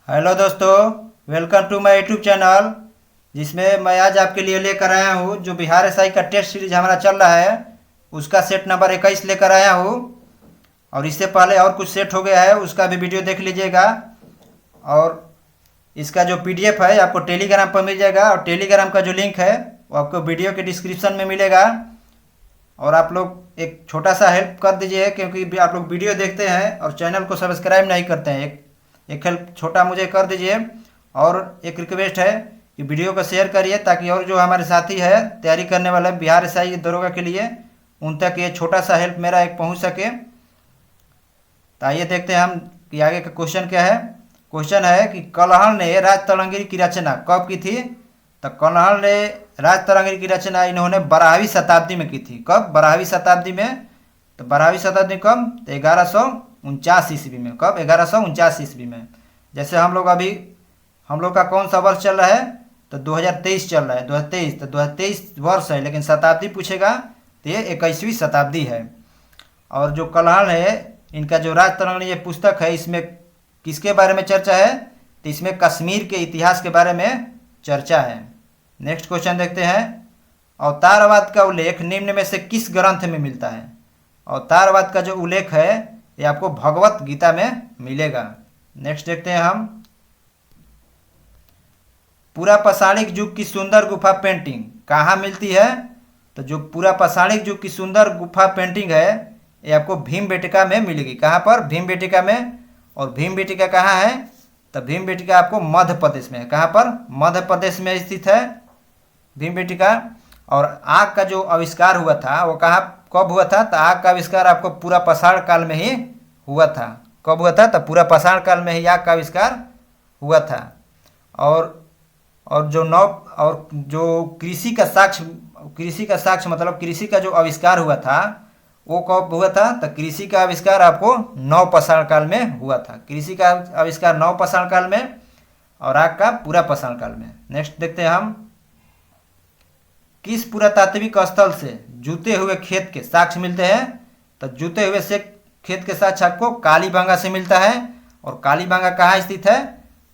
Hello दोस्तों, welcome to my YouTube channel. जिसमें मैं आज आपके लिए लेकर आया हूँ जो बिहार एसआई का टेस्ट सीरीज हमारा चल रहा है, उसका सेट नंबर 21 लेकर आया हूँ। और इससे पहले और कुछ सेट हो गया है, उसका भी वीडियो देख लीजिएगा। और इसका जो पीडीएफ है आपको टेलीग्राम पर मिल जाएगा, और टेलीग्राम का जो लिंक है वो आपको वीडियो के डिस्क्रिप्शन में मिलेगा। और आप लोग एक छोटा सा हेल्प कर दीजिए, क्योंकि आप लोग वीडियो देखते हैं और चैनल को सब्सक्राइब नहीं करते हैं। एक हेल्प छोटा मुझे कर दीजिए। और एक रिक्वेस्ट है कि वीडियो को शेयर करिए, ताकि और जो हमारे साथी है तैयारी करने वाले बिहार एसआई दरोगा के लिए, उन तक ये छोटा सा हेल्प मेरा एक पहुंच सके। तो आइए देखते हैं हम कि आगे का क्वेश्चन क्या है। क्वेश्चन है कि कलहल ने राज तरंगिणी की रचना कब की थी। तो कलहल ने राज तरंगिणी की रचना इन्होंने 12वीं शताब्दी में की थी। कब? 12वीं शताब्दी में। तो 12वीं शताब्दी कब? तो 1149 ईस्वी में। कब? 1149 ईस्वी में। जैसे हम लोग का कौन सा वर्ष चल रहा है? तो 2023 चल रहा है। 2023 तो 2023 वर्ष है, लेकिन शताब्दी पूछेगा तो ये 21वीं शताब्दी है। और जो कलहल है, इनका जो राज तरंगिणी ये पुस्तक है, इसमें किसके बारे में चर्चा है? तो इसमें कश्मीर के इतिहास के बारे में चर्चा है। नेक्स्ट क्वेश्चन देखते हैं। अवतारवाद का उल्लेख निम्न में से किस ग्रंथ में मिलता है? अवतारवाद का जो उल्लेख है ये आपको भगवत गीता में मिलेगा। नेक्स्ट देखते हैं हम। पूरा पाषाणिक युग की सुंदर गुफा पेंटिंग कहाँ मिलती है? तो जो पूरा पाषाणिक युग की सुंदर गुफा पेंटिंग है ये आपको भीमबेटका में मिलेगी। कहाँ पर? भीमबेटका में। और भीमबेटका कहाँ है? तो भीमबेटका आपको मध्य प्रदेश में है। कहाँ पर? मध्य प्रदेश में स्थित है भीमबेटका। और आग का जो आविष्कार हुआ था वो कहाँ कब हुआ था? तो आग का आविष्कार आपको पूरा पाषाण काल में ही हुआ था। कब हुआ था? तो पूरा पाषाण काल में ही आग का आविष्कार हुआ था। और जो कृषि का साक्ष्य मतलब कृषि का जो आविष्कार हुआ था वो कब हुआ था? तो कृषि का आविष्कार आपको नव पाषाण काल में हुआ था। कृषि का आविष्कार नव पाषाण काल में, और आग का पूरा पाषाण काल में। नेक्स्ट देखते हैं हम। किस पुरातात्विक स्थल से जूते हुए खेत के साक्ष्य मिलते हैं? तो जूते हुए से खेत के साक्ष्य आपको कालीबंगा से मिलता है। और कालीबंगा कहाँ स्थित है?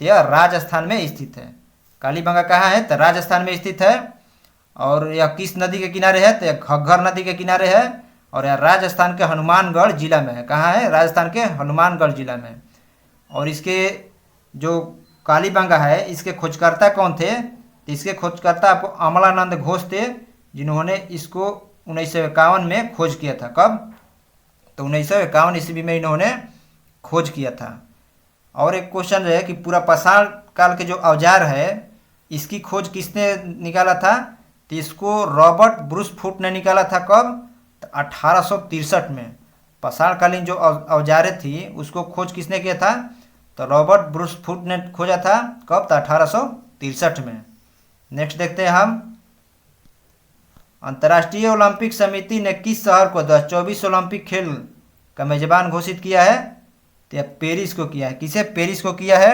तो यह राजस्थान में स्थित है। कालीबंगा कहाँ है? तो राजस्थान में स्थित है। और यह किस नदी के किनारे है? तो यह घग्गर नदी के किनारे है। और यह राजस्थान के हनुमानगढ़ जिला में है। कहाँ है? राजस्थान के हनुमानगढ़ जिला में। और इसके जो कालीबंगा है, इसके खोजकर्ता कौन थे? तो इसके खोजकर्ता आपको अमलानंद घोष थे, जिन्होंने इसको 1951 में खोज किया था। कब? तो 1951 ईस्वी में इन्होंने खोज किया था। और एक क्वेश्चन है कि पूरा पाषाण काल के जो औजार है इसकी खोज किसने निकाला था? तो इसको रॉबर्ट ब्रूसफुट ने निकाला था। कब? तो 1863 में। पाषाणकालीन जो औजारें थी उसको खोज किसने किया था? तो रॉबर्ट ब्रूसफुट ने खोजा था। कब? तो 1863 में। नेक्स्ट देखते हैं हम। अंतर्राष्ट्रीय ओलंपिक समिति ने किस शहर को 2024 ओलंपिक खेल का मेजबान घोषित किया है? तो यह पेरिस को किया है। किसे? पेरिस को किया है।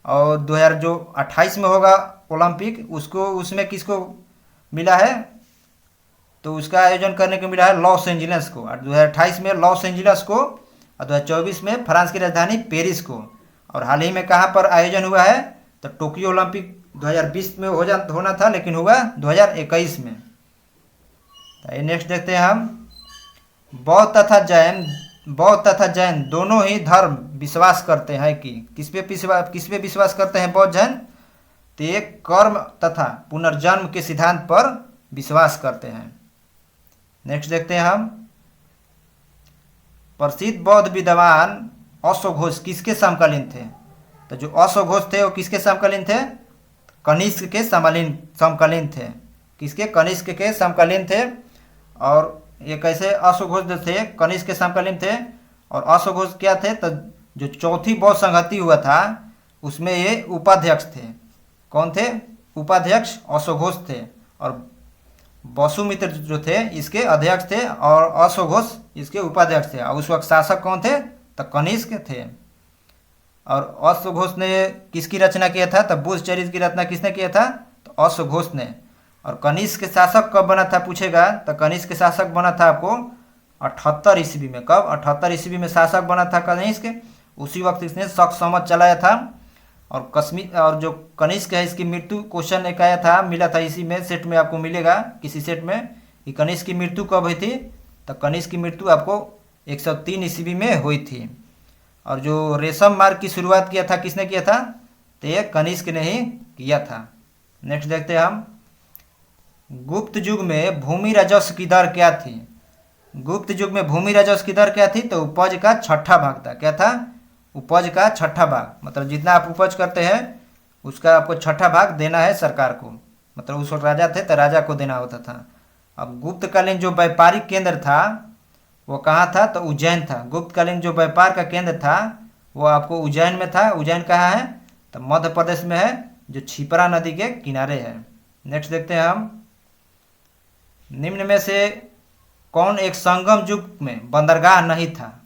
और 2028 में होगा ओलंपिक, उसमें किसको मिला है? तो उसका आयोजन करने को मिला है लॉस एंजिल्स को। और 2028 में लॉस एंजिल्स को, और 2024 में फ्रांस की राजधानी पेरिस को। और हाल ही में कहाँ पर आयोजन हुआ है? तो टोक्यो ओलंपिक 2020 में होना था, लेकिन हुआ 2021 में। तो नेक्स्ट देखते हैं हम। बौद्ध तथा जैन दोनों ही धर्म विश्वास करते हैं कि किस पे विश्वास करते हैं बौद्ध जैन? तो एक कर्म तथा पुनर्जन्म के सिद्धांत पर विश्वास करते हैं। नेक्स्ट देखते हैं हम। प्रसिद्ध बौद्ध विद्वान अश्वघोष किसके समकालीन थे? तो जो अश्वघोष थे वो किसके समकालीन थे? कनिष्क के समकालीन थे। किसके? कनिष्क के समकालीन थे। और ये कैसे अश्वघोष जो थे कनिष्क के समकालीन थे। और अश्वघोष क्या थे? तो जो चौथी बौद्ध संहति हुआ था उसमें ये उपाध्यक्ष थे। कौन थे? उपाध्यक्ष अश्वघोष थे। और वसुमित्र जो थे इसके अध्यक्ष थे, और अश्वघोष इसके उपाध्यक्ष थे। और उस वक्त शासक कौन थे? तो कनिष्क थे। और अश्वघोष ने किसकी रचना किया था? तो बुद्धचरित्र की रचना किसने किया था? तो अश्वघोष ने। और कनिष्क के शासक कब बना था पूछेगा? तो कनिष्क के शासक बना था आपको 78 ईस्वी में। कब? 78 ईस्वी में शासक बना था कनिष्क। उसी वक्त इसने शक समझ चलाया था। और कश्मीर और जो कनिष्क है इसकी मृत्यु क्वेश्चन एक आया था, मिला था इसी में सेट में, आपको मिलेगा किसी सेट में कि कनिष्क की मृत्यु कब हुई थी। तो कनिष्क की मृत्यु आपको 103 ईस्वी में हुई थी। और जो रेशम मार्ग की शुरुआत किया था किसने किया था, तो ये कनिष्क ने ही किया था। नेक्स्ट देखते हैं हम, गुप्त युग में भूमि राजस्व की दर क्या थी। गुप्त युग में भूमि राजस्व की दर क्या थी, तो उपज का छठा भाग था। क्या था, उपज का छठा भाग, मतलब जितना आप उपज करते हैं उसका आपको छठा भाग देना है सरकार को। मतलब उस वक्त राजा थे तो राजा को देना होता था। अब गुप्तकालीन जो व्यापारिक केंद्र था वो कहाँ था, तो उज्जैन था। गुप्तकालीन जो व्यापार का केंद्र था वो आपको उज्जैन में था। उज्जैन कहाँ है, तो मध्य प्रदेश में है, जो छिपरा नदी के किनारे है। नेक्स्ट देखते हैं हम, निम्न में से कौन एक संगम युग में बंदरगाह नहीं था।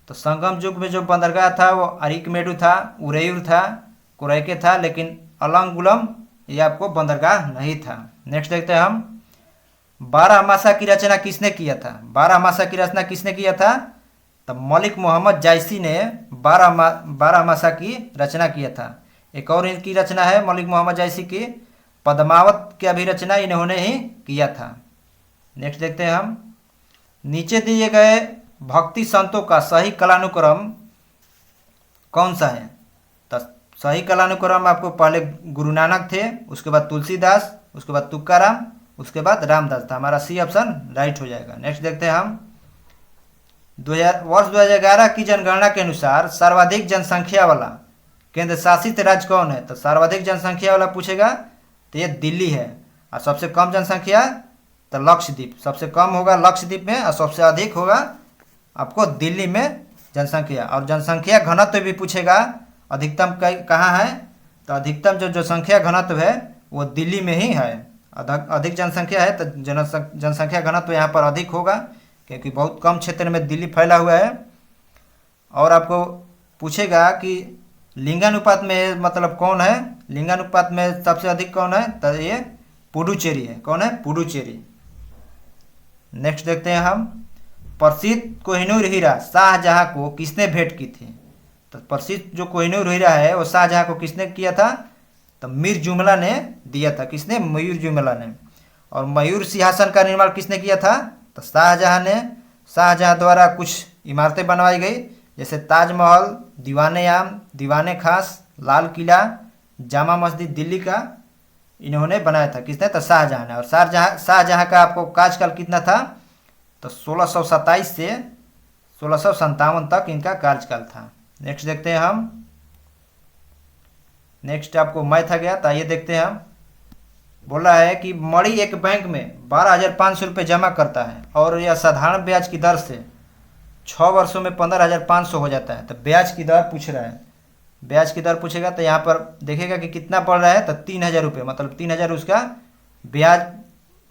तो संगम युग में जो बंदरगाह था वो अरिकमेडु था, उरेयूर था, कुरैके था, लेकिन अलंगुलम ये आपको बंदरगाह नहीं था। नेक्स्ट देखते हैं हम, बारहमासा की रचना किसने किया था। बारहमासा की रचना किसने किया था, तो मलिक मोहम्मद जायसी ने बारहमासा की रचना किया था। एक और इनकी रचना है मलिक मोहम्मद जायसी की, पद्मावत की अभिरचना इन्होंने ही किया था। नेक्स्ट देखते हैं हम, नीचे दिए गए भक्ति संतों का सही कालानुक्रम कौन सा है। तो सही कालानुक्रम आपको पहले गुरु नानक थे, उसके बाद तुलसीदास, उसके बाद तुकाराम, उसके बाद रामदास था। हमारा सी ऑप्शन राइट हो जाएगा। नेक्स्ट देखते हैं हम, वर्ष 2011 की जनगणना के अनुसार सर्वाधिक जनसंख्या वाला केंद्र शासित राज्य कौन है। तो सर्वाधिक जनसंख्या वाला पूछेगा तो ये दिल्ली है, और सबसे कम जनसंख्या तो लक्षद्वीप। सबसे कम होगा लक्षद्वीप में और सबसे अधिक होगा आपको दिल्ली में जनसंख्या। और जनसंख्या घनत्व भी पूछेगा, अधिकतम कहाँ है, तो अधिकतम जो जनसंख्या घनत्व है वो दिल्ली में ही है। अधिक जनसंख्या है तो जनसंख्या घनत्व यहाँ पर अधिक होगा, क्योंकि बहुत कम क्षेत्र में दिल्ली फैला हुआ है। और आपको पूछेगा कि लिंगानुपात में मतलब कौन है, लिंगानुपात में सबसे अधिक कौन है, तो ये पुडुचेरी है। कौन है, पुडुचेरी। नेक्स्ट देखते हैं हम, प्रसिद्ध कोहिनूर हीरा शाहजहां को किसने भेंट की थी। तो प्रसिद्ध जो कोहिनूर हीरा है वो शाहजहां को किसने किया था, तो मीर जुमला ने दिया था। किसने, मयूर जुमला ने। और मयूर सिंहासन का निर्माण किसने किया था, तो शाहजहां ने। शाहजहां द्वारा कुछ इमारतें बनवाई गई, जैसे ताजमहल, दीवाने आम, दीवाने खास, लाल किला, जामा मस्जिद दिल्ली का इन्होंने बनाया था। किसने, तो शाहजहां ने। और शाहजहां का आपको कार्यकाल कितना था, तो 1627 से 1657 तक इनका कार्यकाल था। नेक्स्ट देखते हैं हम, नेक्स्ट आपको मैथ आ गया, तो आइए देखते हैं हम। बोला है कि मणि एक बैंक में 12,500 रुपये जमा करता है और यह साधारण ब्याज की दर से 6 वर्षों में 15,500 हो जाता है। तो ब्याज की दर पूछ रहा है, ब्याज की दर पूछेगा तो यहाँ पर देखेगा कि कितना पड़ रहा है, तो 3,000 रुपये, मतलब 3,000 उसका ब्याज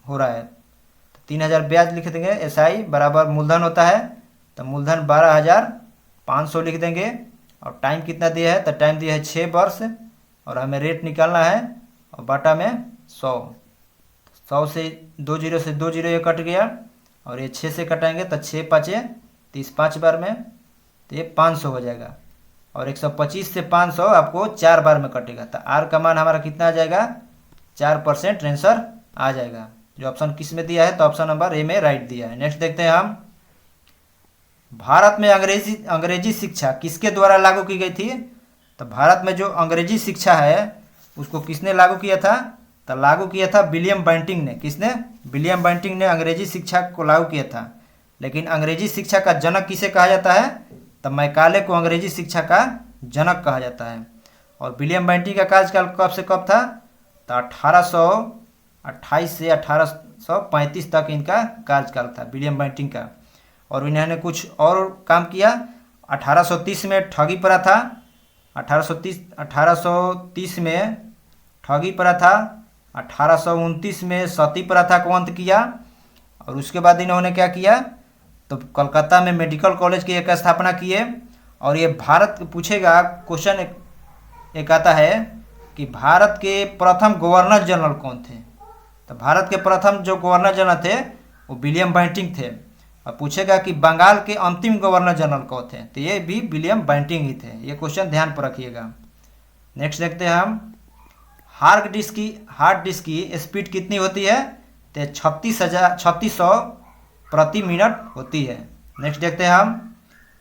हो रहा है। तो 3,000 ब्याज लिख देंगे, SI बराबर मूलधन होता है, तो मूलधन 12,500 लिख देंगे। और टाइम कितना दिया है, तो टाइम दिया है 6 वर्ष, और हमें रेट निकालना है, और बाटा में 100 से 2 जीरो से 2 जीरो ये कट गया, और ये 6 से कटाएंगे तो 6 5 30, 5 बार में, तो ये 500 हो जाएगा। और 125 से 500 आपको 4 बार में कटेगा, तो आर का मान हमारा कितना आ जाएगा, 4% आंसर आ जाएगा। जो ऑप्शन किस में दिया है, तो ऑप्शन नंबर ए में राइट दिया है। नेक्स्ट देखते हैं हम, भारत में अंग्रेजी शिक्षा किसके द्वारा लागू की गई थी। तो भारत में जो अंग्रेजी शिक्षा है उसको किसने लागू किया था, तो लागू किया था विलियम बेंटिंक ने। किसने, विलियम बेंटिंक ने अंग्रेजी शिक्षा को लागू किया था। लेकिन अंग्रेजी शिक्षा का जनक किसे कहा जाता है, तो मैकाले को अंग्रेजी शिक्षा का जनक कहा जाता है। और विलियम बेंटिंक का कार्यकाल कब से कब था, तो 1828 से 1835 तक इनका कार्यकाल था विलियम बेंटिंक का। और इन्होंने कुछ और काम किया। 1830 में ठगी प्रथा, 1830 में ठगी प्रथा, 1829 में सती प्रथा को अंत किया। और उसके बाद इन्होंने क्या किया, तो कलकत्ता में मेडिकल कॉलेज की एक स्थापना किए। और ये भारत पूछेगा क्वेश्चन एक आता है कि भारत के प्रथम गवर्नर जनरल कौन थे। तो भारत के प्रथम जो गवर्नर जनरल थे वो विलियम बेंटिंक थे। और पूछेगा कि बंगाल के अंतिम गवर्नर जनरल कौन थे, तो ये भी विलियम बेंटिंक ही थे। ये क्वेश्चन ध्यान पर रखिएगा। नेक्स्ट देखते हैं हम हार्ड डिस्क की स्पीड कितनी होती है, तो 3600 प्रति मिनट होती है। नेक्स्ट देखते हैं हम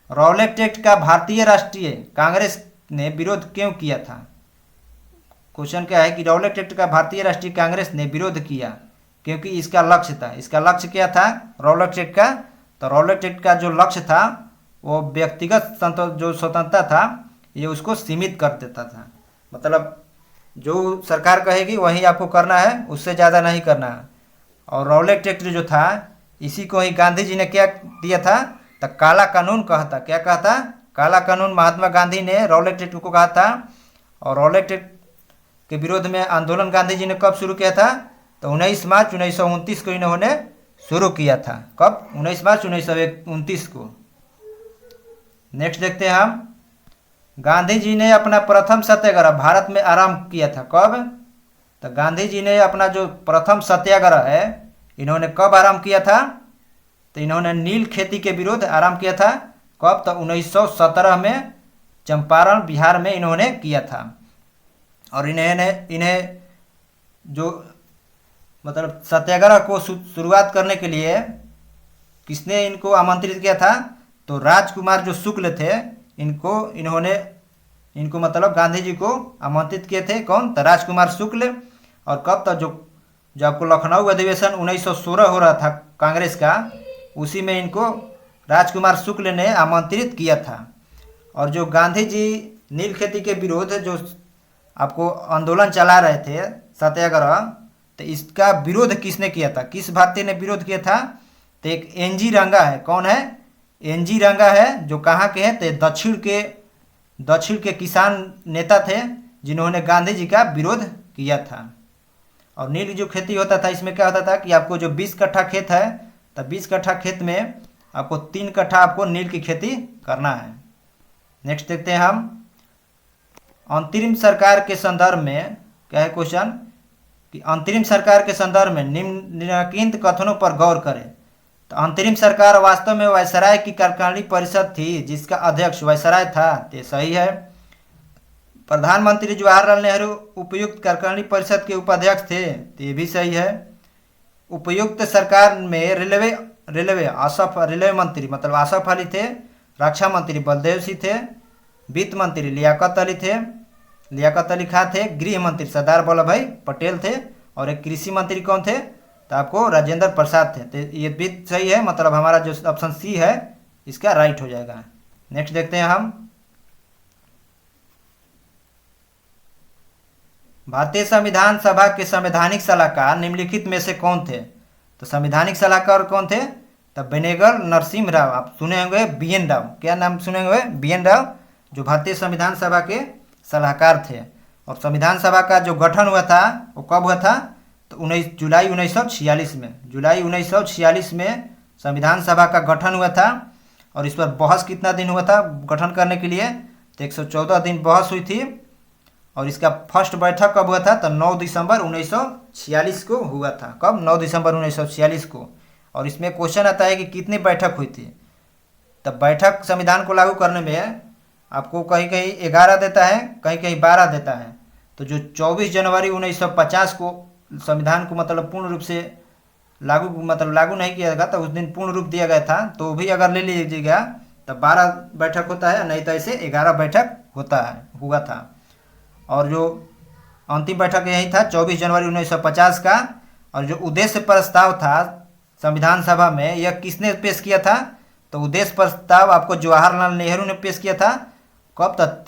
रॉलेट एक्ट का भारतीय राष्ट्रीय कांग्रेस ने विरोध क्यों किया था। क्वेश्चन क्या है कि रॉलेट एक्ट का भारतीय राष्ट्रीय कांग्रेस ने विरोध किया क्योंकि इसका लक्ष्य था। इसका लक्ष्य क्या था रॉलेट एक्ट का, तो रॉलेट एक्ट का जो लक्ष्य था वो व्यक्तिगत जो स्वतंत्रता था ये उसको सीमित कर देता था। मतलब जो सरकार कहेगी वही आपको करना है, उससे ज़्यादा नहीं करना है। और रॉलेट एक्ट जो था इसी को ही गांधी जी ने क्या दिया था, तो काला कानून कहा था। क्या कहा था, काला कानून महात्मा गांधी ने रॉलेट एक्ट को कहा था। और रॉलेट एक्ट के विरोध में आंदोलन गांधी जी ने कब शुरू किया था, तो 19 मार्च 1929 को इन्होंने शुरू किया था। कब, 19 मार्च 1929 को। नेक्स्ट देखते हैं हम गांधी जी ने अपना प्रथम सत्याग्रह भारत में आरंभ किया था। कब, तो गांधी जी ने अपना जो प्रथम सत्याग्रह है इन्होंने कब आरंभ किया था, तो इन्होंने नील खेती के विरुद्ध आरंभ किया था। कब, तो 1917 में चंपारण बिहार में इन्होंने किया था। और इन्हें जो मतलब सत्याग्रह को शुरुआत करने के लिए किसने इनको आमंत्रित किया था, तो राजकुमार जो शुक्ल थे इनको मतलब गांधी जी को आमंत्रित किए थे। कौन, तो राजकुमार शुक्ल। और कब तक जो आपको लखनऊ अधिवेशन 1916 हो रहा था कांग्रेस का, उसी में इनको राजकुमार शुक्ल ने आमंत्रित किया था। और जो गांधी जी नील खेती के विरोध जो आपको आंदोलन चला रहे थे सत्याग्रह, तो इसका विरोध किसने किया था, किस भारतीय ने विरोध किया था, तो एक एनजी रंगा है। कौन है, एनजी रंगा है, जो कहाँ के हैं, तो दक्षिण के किसान नेता थे जिन्होंने गांधी जी का विरोध किया था। और नील जो खेती होता था इसमें क्या होता था कि आपको जो 20 कट्ठा खेत है, तो 20 कट्ठा खेत में आपको 3 कट्ठा आपको नील की खेती करना है। नेक्स्ट देखते हैं हम अंतरिम सरकार के संदर्भ में क्या है क्वेश्चन, कि अंतरिम सरकार के संदर्भ में निम्नलिखित कथनों पर गौर करें। तो अंतरिम सरकार वास्तव में वायसराय की कार्यकारिणी परिषद थी जिसका अध्यक्ष वायसराय था, तो सही है। प्रधानमंत्री जवाहरलाल नेहरू उपयुक्त कार्यकारिणी परिषद के उपाध्यक्ष थे, तो ये भी सही है। उपयुक्त सरकार में रेलवे मंत्री मतलब आसफ अली थे, रक्षा मंत्री बलदेव सिंह थे, वित्त मंत्री लियाकत अली खां थे, गृह मंत्री सरदार वल्लभ भाई पटेल थे, और एक कृषि मंत्री कौन थे, तो आपको राजेंद्र प्रसाद थे। तो ये भी सही है, मतलब हमारा जो ऑप्शन सी है इसका राइट हो जाएगा। नेक्स्ट देखते हैं हम भारतीय संविधान सभा के संवैधानिक सलाहकार निम्नलिखित में से कौन थे। तो संवैधानिक सलाहकार कौन थे, तो बेनेगल नरसिम्हा राव। आप सुने होंगे BN राव, क्या नाम सुने हुए, BN राव, जो भारतीय संविधान सभा के सलाहकार थे। और संविधान सभा का जो गठन हुआ था वो कब हुआ था, तो जुलाई 1946 में। जुलाई 1946 में संविधान सभा का गठन हुआ था। और इस पर बहस कितना दिन हुआ था गठन करने के लिए, तो 114 दिन बहस हुई थी। और इसका फर्स्ट बैठक कब हुआ था, तो 9 दिसंबर 1946 को हुआ था। कब, 9 दिसंबर 1946 को। और इसमें क्वेश्चन आता है कि कितनी बैठक हुई थी। तब बैठक संविधान को लागू करने में आपको कहीं कहीं 11 देता है, कहीं कहीं 12 देता है। तो जो 24 जनवरी 1950 को संविधान को मतलब पूर्ण रूप से लागू नहीं किया गया, तो उस दिन पूर्ण रूप दिया गया था। तो भी अगर ले लीजिएगा तो 12 बैठक होता है, नहीं तो ऐसे 11 बैठक हुआ था। और जो अंतिम बैठक यही था 24 जनवरी 1950 का। और जो उद्देश्य प्रस्ताव था संविधान सभा में, यह किसने पेश किया था, तो उद्देश्य प्रस्ताव आपको जवाहरलाल नेहरू ने पेश किया था। कब तक,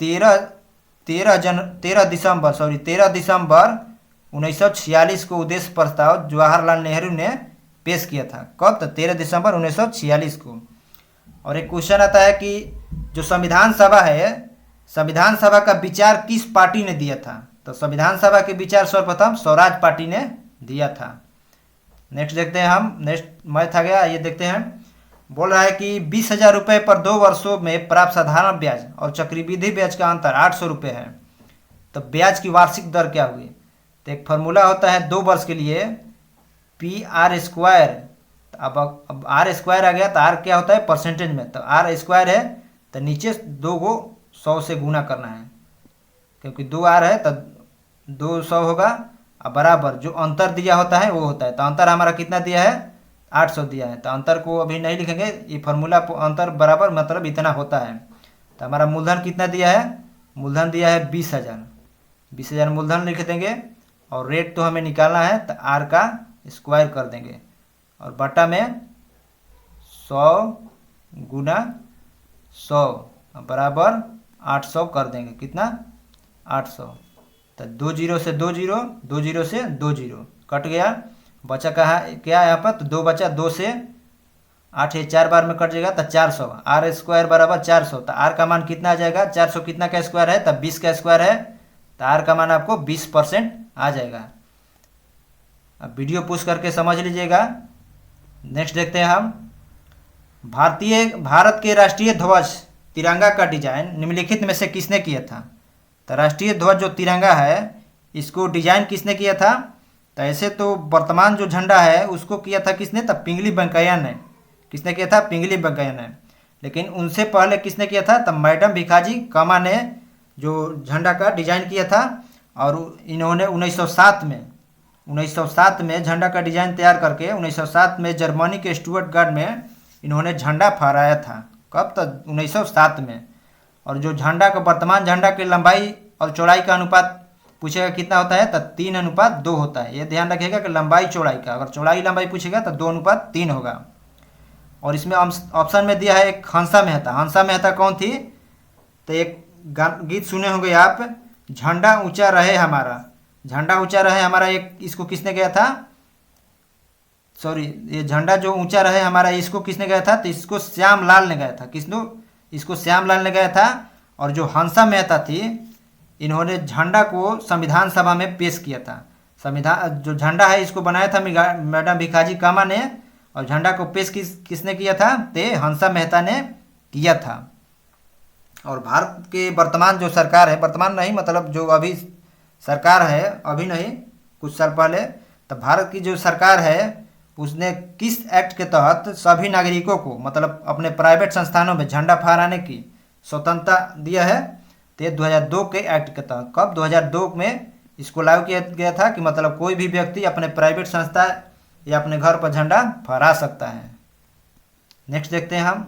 13 दिसंबर 1946 को उद्देश्य प्रस्ताव जवाहरलाल नेहरू ने पेश किया था। कब तक, 13 दिसंबर 1946 को। और एक क्वेश्चन आता है कि जो संविधान सभा है, संविधान सभा का विचार किस पार्टी ने दिया था, तो संविधान सभा के विचार सर्वप्रथम स्वराज पार्टी ने दिया था। नेक्स्ट देखते हैं हम, नेक्स्ट मैथ आ गया, ये देखते हैं। बोल रहा है कि 20,000 रुपये पर 2 वर्षों में प्राप्त साधारण ब्याज और चक्रवृद्धि ब्याज का अंतर 800 रुपये है, तो ब्याज की वार्षिक दर क्या हुई। तो एक फार्मूला होता है 2 वर्ष के लिए PR²। अब R² आ गया, तो R क्या होता है परसेंटेज में, तो R² है, तो नीचे 2 को 100 से गुना करना है। क्योंकि 2r है तो 200 होगा, और बराबर जो अंतर दिया होता है वो होता है। तो अंतर हमारा कितना दिया है, 800 दिया है। तो अंतर को अभी नहीं लिखेंगे, ये फार्मूला अंतर बराबर मतलब इतना होता है। तो हमारा मूलधन कितना दिया है, मूलधन दिया है 20,000। 20,000 मूलधन लिख देंगे, और रेट तो हमें निकालना है तो आर का स्क्वायर कर देंगे, और बटा में 100 गुना 100 बराबर 800 कर देंगे। कितना, 800। तो 2 जीरो से 2 जीरो, 2 जीरो से 2 जीरो कट गया, बचा कहाँ क्या यहाँ पर, तो 2 बचा, 2 से 8 ये 4 बार में कट जाएगा तो 400। आर स्क्वायर बराबर 400। तो आर का मान कितना आ जाएगा, 400 कितना का स्क्वायर है, तब 20 का स्क्वायर है, तो आर का मान आपको 20% आ जाएगा। अब वीडियो पुश करके समझ लीजिएगा। नेक्स्ट देखते हैं हम, भारत के राष्ट्रीय ध्वज तिरंगा का डिजाइन निम्नलिखित में से किसने किया था। तो राष्ट्रीय ध्वज जो तिरंगा है इसको डिजाइन किसने किया था, तो ऐसे तो वर्तमान जो झंडा है उसको किया था किसने, तब पिंगली वेंकैया ने। किसने किया था, पिंगली वेंकैया ने। लेकिन उनसे पहले किसने किया था, तब मैडम भिखाजी कामा ने जो झंडा का डिजाइन किया था। और इन्होंने 1907 में झंडा का डिजाइन तैयार करके 1907 में जर्मनी के स्टुअर्टगार्ड में इन्होंने झंडा फहराया था। कब तक, 1907 में। और जो झंडा का वर्तमान झंडा की लंबाई और चौड़ाई का अनुपात पूछेगा कितना होता है, तो 3:2 होता है। ये ध्यान रखिएगा कि लंबाई चौड़ाई का, अगर चौड़ाई लंबाई पूछेगा तो 2:3 होगा। और इसमें ऑप्शन में दिया है एक हंसा मेहता। हंसा मेहता कौन थी, तो एक गीत सुने होंगे आप, झंडा ऊंचा रहे हमारा, झंडा ऊंचा रहे हमारा, एक इसको किसने गया था, सॉरी, ये झंडा जो ऊंचा रहे हमारा इसको किसने गया था, तो इसको श्यामलाल ने गया था। किसने, इसको श्यामलाल ने गया था। और जो हंसा मेहता थी इन्होंने झंडा को संविधान सभा में पेश किया था। संविधान जो झंडा है इसको बनाया था मैडम भिखाजी कामा ने, और झंडा को पेश किसने किया था, ते हंसा मेहता ने किया था। और भारत के वर्तमान जो सरकार है, वर्तमान नहीं मतलब जो अभी सरकार है, अभी नहीं कुछ साल पहले, तो भारत की जो सरकार है उसने किस एक्ट के तहत सभी नागरिकों को मतलब अपने प्राइवेट संस्थानों में झंडा फहराने की स्वतंत्रता दिया है, तो 2002 के एक्ट के तहत। कब, 2002 में इसको लागू किया गया था कि मतलब कोई भी व्यक्ति अपने प्राइवेट संस्था या अपने घर पर झंडा फहरा सकता है। नेक्स्ट देखते हैं हम,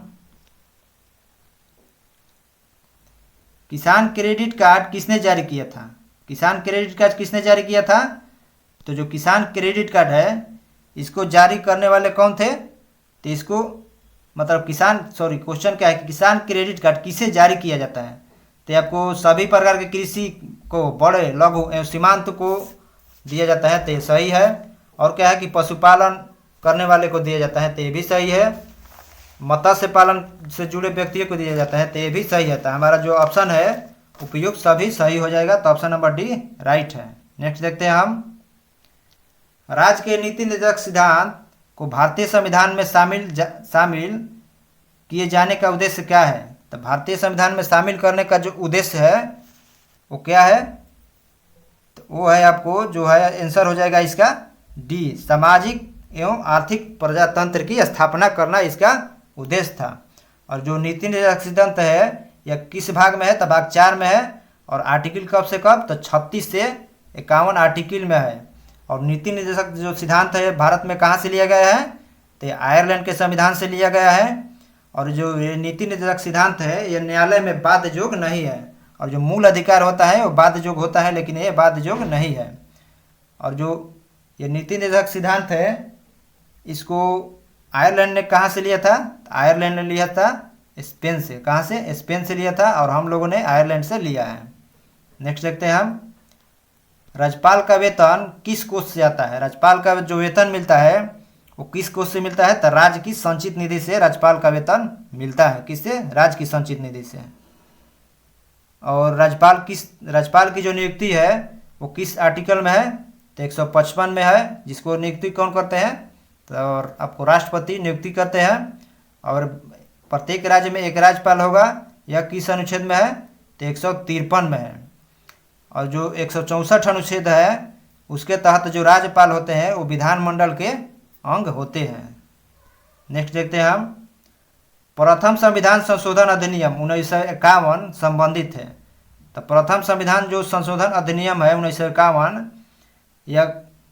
किसान क्रेडिट कार्ड किसने जारी किया था। किसान क्रेडिट कार्ड किसने जारी किया था, तो जो किसान क्रेडिट कार्ड है इसको जारी करने वाले कौन थे, तो इसको मतलब क्वेश्चन क्या है कि किसान क्रेडिट कार्ड किसे जारी किया जाता है, तो आपको सभी प्रकार के कृषि को, बड़े लघु एवं सीमांत को दिया जाता है, तो ये सही है। और क्या है कि पशुपालन करने वाले को दिया जाता है, तो ये भी सही है। मत्स्य पालन से जुड़े व्यक्तियों को दिया जाता है, तो ये भी सही है। तो हमारा जो ऑप्शन है उपयुक्त सभी सही हो जाएगा, तो ऑप्शन नंबर डी राइट है। नेक्स्ट देखते हैं हम, राज्य के नीति निर्देशक सिद्धांत को भारतीय संविधान में शामिल किए जाने का उद्देश्य क्या है। तो भारतीय संविधान में शामिल करने का जो उद्देश्य है वो क्या है, तो वो है आपको जो है आंसर हो जाएगा इसका डी, सामाजिक एवं आर्थिक प्रजातंत्र की स्थापना करना इसका उद्देश्य था। और जो नीति निर्देशक सिद्धांत है यह किस भाग में है, तो भाग 4 में है। और आर्टिकल कब से कब, तो 36 से 51 आर्टिकल में है। और नीति निर्देशक जो सिद्धांत है भारत में कहाँ से लिया गया है, तो आयरलैंड के संविधान से लिया गया है। और जो ये नीति निर्देशक सिद्धांत है ये न्यायालय में बाध्य योग नहीं है, और जो मूल अधिकार होता है वो बाध्य योग होता है, लेकिन ये बाध्य योग नहीं है। और जो ये नीति निर्देशक सिद्धांत है इसको आयरलैंड ने कहाँ से लिया था, आयरलैंड ने लिया था स्पेन से। कहाँ से, स्पेन से लिया था, और हम लोगों ने आयरलैंड से लिया है। नेक्स्ट देखते हैं हम, राज्यपाल का वेतन किस कोष से आता है। राज्यपाल का जो वेतन मिलता है वो किस कोष से मिलता है, तो राज्य की संचित निधि से राज्यपाल का वेतन मिलता है। किससे, राज्य की संचित निधि से। और राज्यपाल की जो नियुक्ति है वो किस आर्टिकल में है, तो 155 में है, जिसको नियुक्ति कौन करते हैं, तो और आपको राष्ट्रपति नियुक्ति करते हैं। और प्रत्येक राज्य में एक राज्यपाल होगा, यह किस अनुच्छेद में है, तो 153 में है। और जो 164 अनुच्छेद है उसके तहत जो राज्यपाल होते हैं वो विधानमंडल के अंग होते हैं। नेक्स्ट देखते हैं हम, प्रथम संविधान संशोधन अधिनियम 1951 संबंधित है। तो प्रथम संविधान जो संशोधन अधिनियम है 1951, यह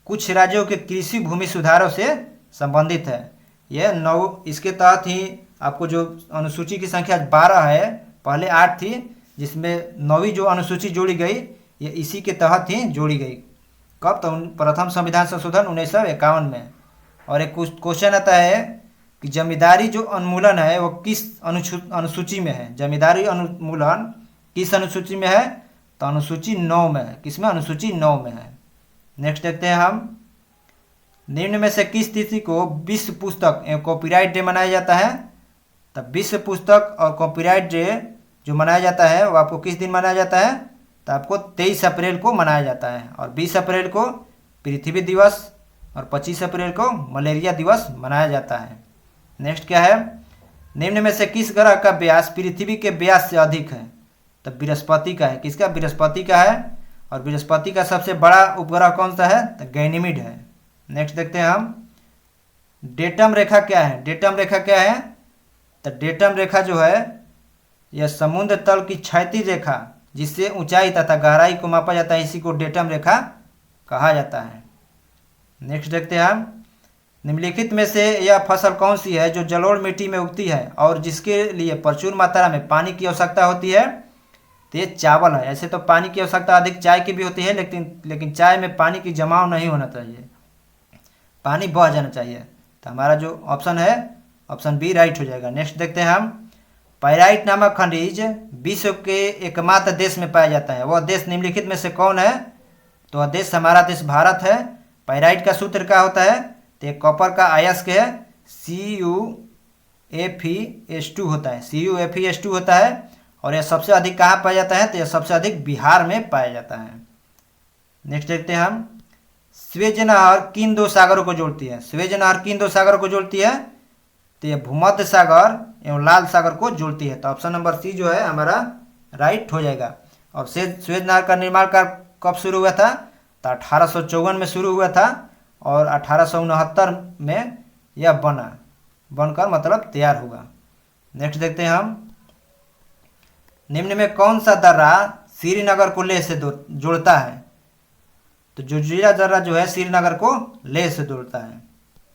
कुछ राज्यों के कृषि भूमि सुधारों से संबंधित है। यह 9, इसके तहत ही आपको जो अनुसूची की संख्या 12 है, पहले 8 थी, जिसमें 9वीं जो अनुसूची जोड़ी गई ये इसी के तहत ही जोड़ी गई। कब? तो प्रथम संविधान संशोधन 1951 में। और एक क्वेश्चन आता है कि जमींदारी जो उन्मूलन है वो किस अनुसूची में है? जमींदारी उन्मूलन किस अनुसूची में है? तो अनुसूची 9 में है। किसमें? अनुसूची 9 में है। नेक्स्ट देखते हैं हम, निम्न में से किस तिथि को विश्व पुस्तक एवं कॉपीराइट डे मनाया जाता है? तब विश्व पुस्तक और कॉपीराइट डे जो मनाया जाता है वो आपको किस दिन मनाया जाता है? तो आपको 23 अप्रैल को मनाया जाता है। और 20 अप्रैल को पृथ्वी दिवस और 25 अप्रैल को मलेरिया दिवस मनाया जाता है। नेक्स्ट क्या है, निम्न में से किस ग्रह का व्यास पृथ्वी के व्यास से अधिक है? तो बृहस्पति का है। किसका? बृहस्पति का है। और बृहस्पति का सबसे बड़ा उपग्रह कौन सा है? तो गैनीमीड है। नेक्स्ट देखते हैं हम, डेटम रेखा क्या है? डेटम रेखा क्या है? तो डेटम रेखा जो है यह समुद्र तल की क्षैतिज रेखा जिससे ऊंचाई तथा गहराई को मापा जाता है, इसी को डेटम रेखा कहा जाता है। नेक्स्ट देखते हैं हम, निम्नलिखित में से यह फसल कौन सी है जो जलोढ़ मिट्टी में उगती है और जिसके लिए प्रचुर मात्रा में पानी की आवश्यकता होती है? तो ये चावल है। ऐसे तो पानी की आवश्यकता अधिक चाय की भी होती है, लेकिन चाय में पानी की जमाव नहीं होना चाहिए, पानी बह जाना चाहिए। तो हमारा जो ऑप्शन है ऑप्शन बी राइट हो जाएगा। नेक्स्ट देखते हैं हम, पाइराइट नामक खनिज विश्व के एकमात्र देश में पाया जाता है, वह देश निम्नलिखित में से कौन है? तो वह देश हमारा देश भारत है। पाइराइट का सूत्र क्या होता है? तो कॉपर का अयस्क है, CuFeS2 होता है, CuFeS2 होता है। और यह सबसे अधिक कहाँ पाया जाता है? तो यह सबसे अधिक बिहार में पाया जाता है। नेक्स्ट देखते हैं हम, स्वेज नहर किन 2 सागरों को जोड़ती है? स्वेज नहर किन 2 सागरों को जोड़ती है? तो यह भूमध्य सागर एवं लाल सागर को जोड़ती है। तो ऑप्शन नंबर सी जो है हमारा राइट हो जाएगा। और स्वेज नहर का निर्माण कार्य कब शुरू हुआ था? तो 1854 में शुरू हुआ था और 1869 में यह बनकर मतलब तैयार हुआ। नेक्स्ट देखते हैं हम, निम्न में कौन सा दर्रा श्रीनगर को लेह से जोड़ता है? तो जोजिला दर्रा जो है श्रीनगर को लेह से जोड़ता है।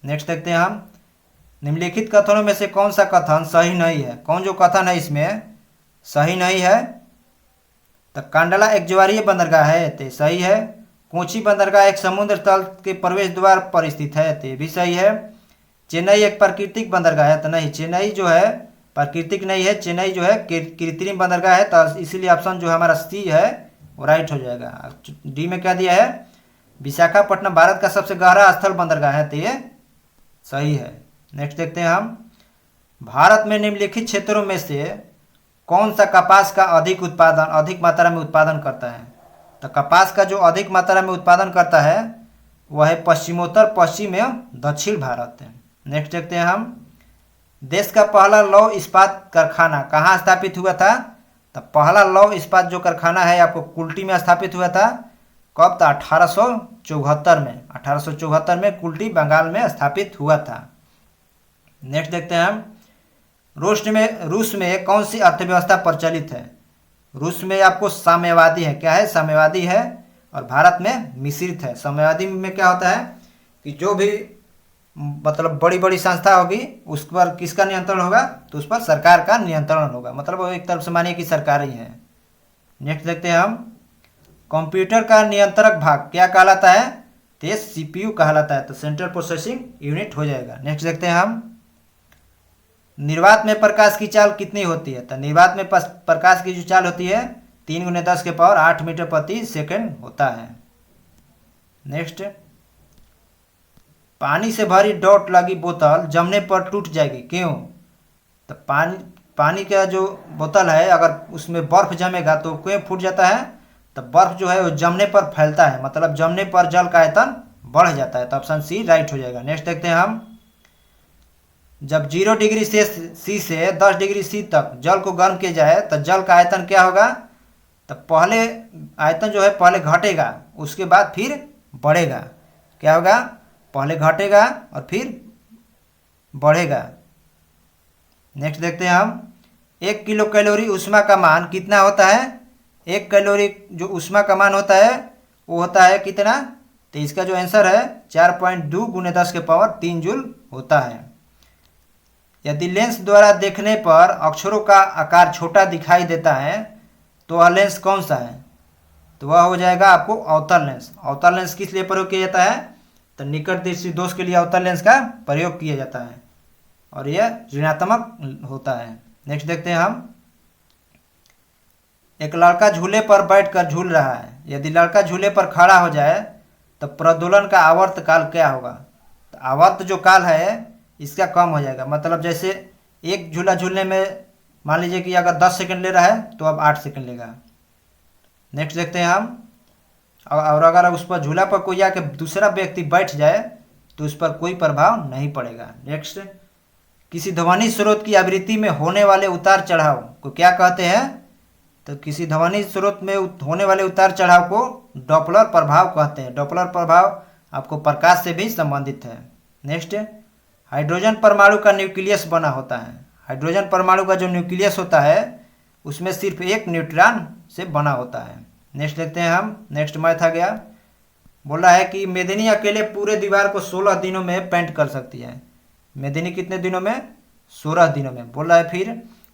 नेक्स्ट देखते हैं हम, निम्नलिखित कथनों में से कौन सा कथन सही नहीं है? कौन जो कथन है इसमें सही नहीं है? तो कांडला एक ज्वारीय बंदरगाह है, तो सही है। कोची बंदरगाह एक समुद्र तल के प्रवेश द्वार पर स्थित है, तो भी सही है। चेन्नई एक प्राकृतिक बंदरगाह है, तो नहीं, चेन्नई जो है प्राकृतिक नहीं है, चेन्नई जो है कृत्रिम बंदरगाह है। तो इसीलिए ऑप्शन जो हमारा सी है वो राइट हो जाएगा। डी में क्या दिया है? विशाखापट्टनम भारत का सबसे गहरा स्थल बंदरगाह है, तो ये सही है। नेक्स्ट देखते हैं हम, भारत में निम्नलिखित क्षेत्रों में से कौन सा कपास का अधिक मात्रा में उत्पादन करता है? तो कपास का जो अधिक मात्रा में उत्पादन करता है वह है पश्चिमोत्तर पश्चिम एवं दक्षिण भारत है। नेक्स्ट देखते हैं हम, देश का पहला लौह इस्पात कारखाना कहाँ स्थापित हुआ था? तो पहला लौह इस्पात जो कारखाना है आपको कुल्टी में स्थापित हुआ था। कब? तो 1874 में। 1874 में कुल्टी बंगाल में स्थापित हुआ था। नेक्स्ट देखते हैं हम, रूस में कौन सी अर्थव्यवस्था प्रचलित है? रूस में आपको साम्यवादी है। क्या है? साम्यवादी है। और भारत में मिश्रित है। साम्यवादी में क्या होता है कि जो भी मतलब बड़ी बड़ी संस्था होगी उस पर किसका नियंत्रण होगा? तो उस पर सरकार का नियंत्रण होगा, मतलब वो एक तरफ से मानिए कि सरकार ही है। नेक्स्ट देखते हैं हम, कंप्यूटर का नियंत्रक भाग क्या कहलाता है? तो CPU कहलाता है, तो सेंट्रल प्रोसेसिंग यूनिट हो जाएगा। नेक्स्ट देखते हैं हम, निर्वात में प्रकाश की चाल कितनी होती है? तो निर्वात में प्रकाश की जो चाल होती है 3 × 10⁸ मीटर प्रति सेकंड होता है। नेक्स्ट, पानी से भरी डॉट लगी बोतल जमने पर टूट जाएगी, क्यों? तो पानी का जो बोतल है अगर उसमें बर्फ जमेगा तो क्यों फूट जाता है? तो बर्फ जो है वो जमने पर फैलता है, मतलब जमने पर जल का आयतन बढ़ जाता है। तो ऑप्शन सी राइट हो जाएगा। नेक्स्ट देखते हैं हम, जब 0 डिग्री सी से 10 डिग्री सी तक जल को गर्म किया जाए तो जल का आयतन क्या होगा? तो पहले आयतन जो है पहले घटेगा, उसके बाद फिर बढ़ेगा। क्या होगा? पहले घटेगा और फिर बढ़ेगा। नेक्स्ट देखते हैं हम, 1 किलो कैलोरी ऊष्मा का मान कितना होता है? 1 कैलोरी जो ऊष्मा का मान होता है वो होता है कितना, तो इसका जो आंसर है 4.2 × 10⁻³ जूल होता है। यदि लेंस द्वारा देखने पर अक्षरों का आकार छोटा दिखाई देता है तो वह लेंस कौन सा है, तो वह हो जाएगा आपको अवतल लेंस। अवतल लेंस किस लिए प्रयोग किया जाता है, तो निकट दृष्टि दोष के लिए अवतल लेंस का प्रयोग किया जाता है और यह ऋणात्मक होता है। नेक्स्ट देखते हैं हम, एक लड़का झूले पर बैठकर झूल रहा है। यदि लड़का झूले पर खड़ा हो जाए तो प्रदोलन का आवर्त काल क्या होगा, तो आवर्त जो काल है इसका कम हो जाएगा। मतलब जैसे एक झूला झूलने में मान लीजिए कि अगर 10 सेकंड ले रहा है तो अब 8 सेकंड लेगा। नेक्स्ट देखते हैं हम, और अगर उस पर झूला पर कोई आके दूसरा व्यक्ति बैठ जाए तो उस पर कोई प्रभाव नहीं पड़ेगा। नेक्स्ट, किसी ध्वनि स्रोत की आवृत्ति में होने वाले उतार चढ़ाव को क्या कहते हैं, तो किसी ध्वनि स्रोत में होने वाले उतार चढ़ाव को डॉपलर प्रभाव कहते हैं। डॉपलर प्रभाव आपको प्रकाश से भी संबंधित है। नेक्स्ट, हाइड्रोजन परमाणु का न्यूक्लियस बना होता है। हाइड्रोजन परमाणु का जो न्यूक्लियस होता है उसमें सिर्फ एक न्यूट्रॉन से बना होता है। नेक्स्ट देखते हैं हम, नेक्स्ट मैथ आ गया। बोला है कि मेदिनी अकेले पूरे दीवार को 16 दिनों में पेंट कर सकती है। मेदिनी कितने दिनों में, 16 दिनों में। बोला है फिर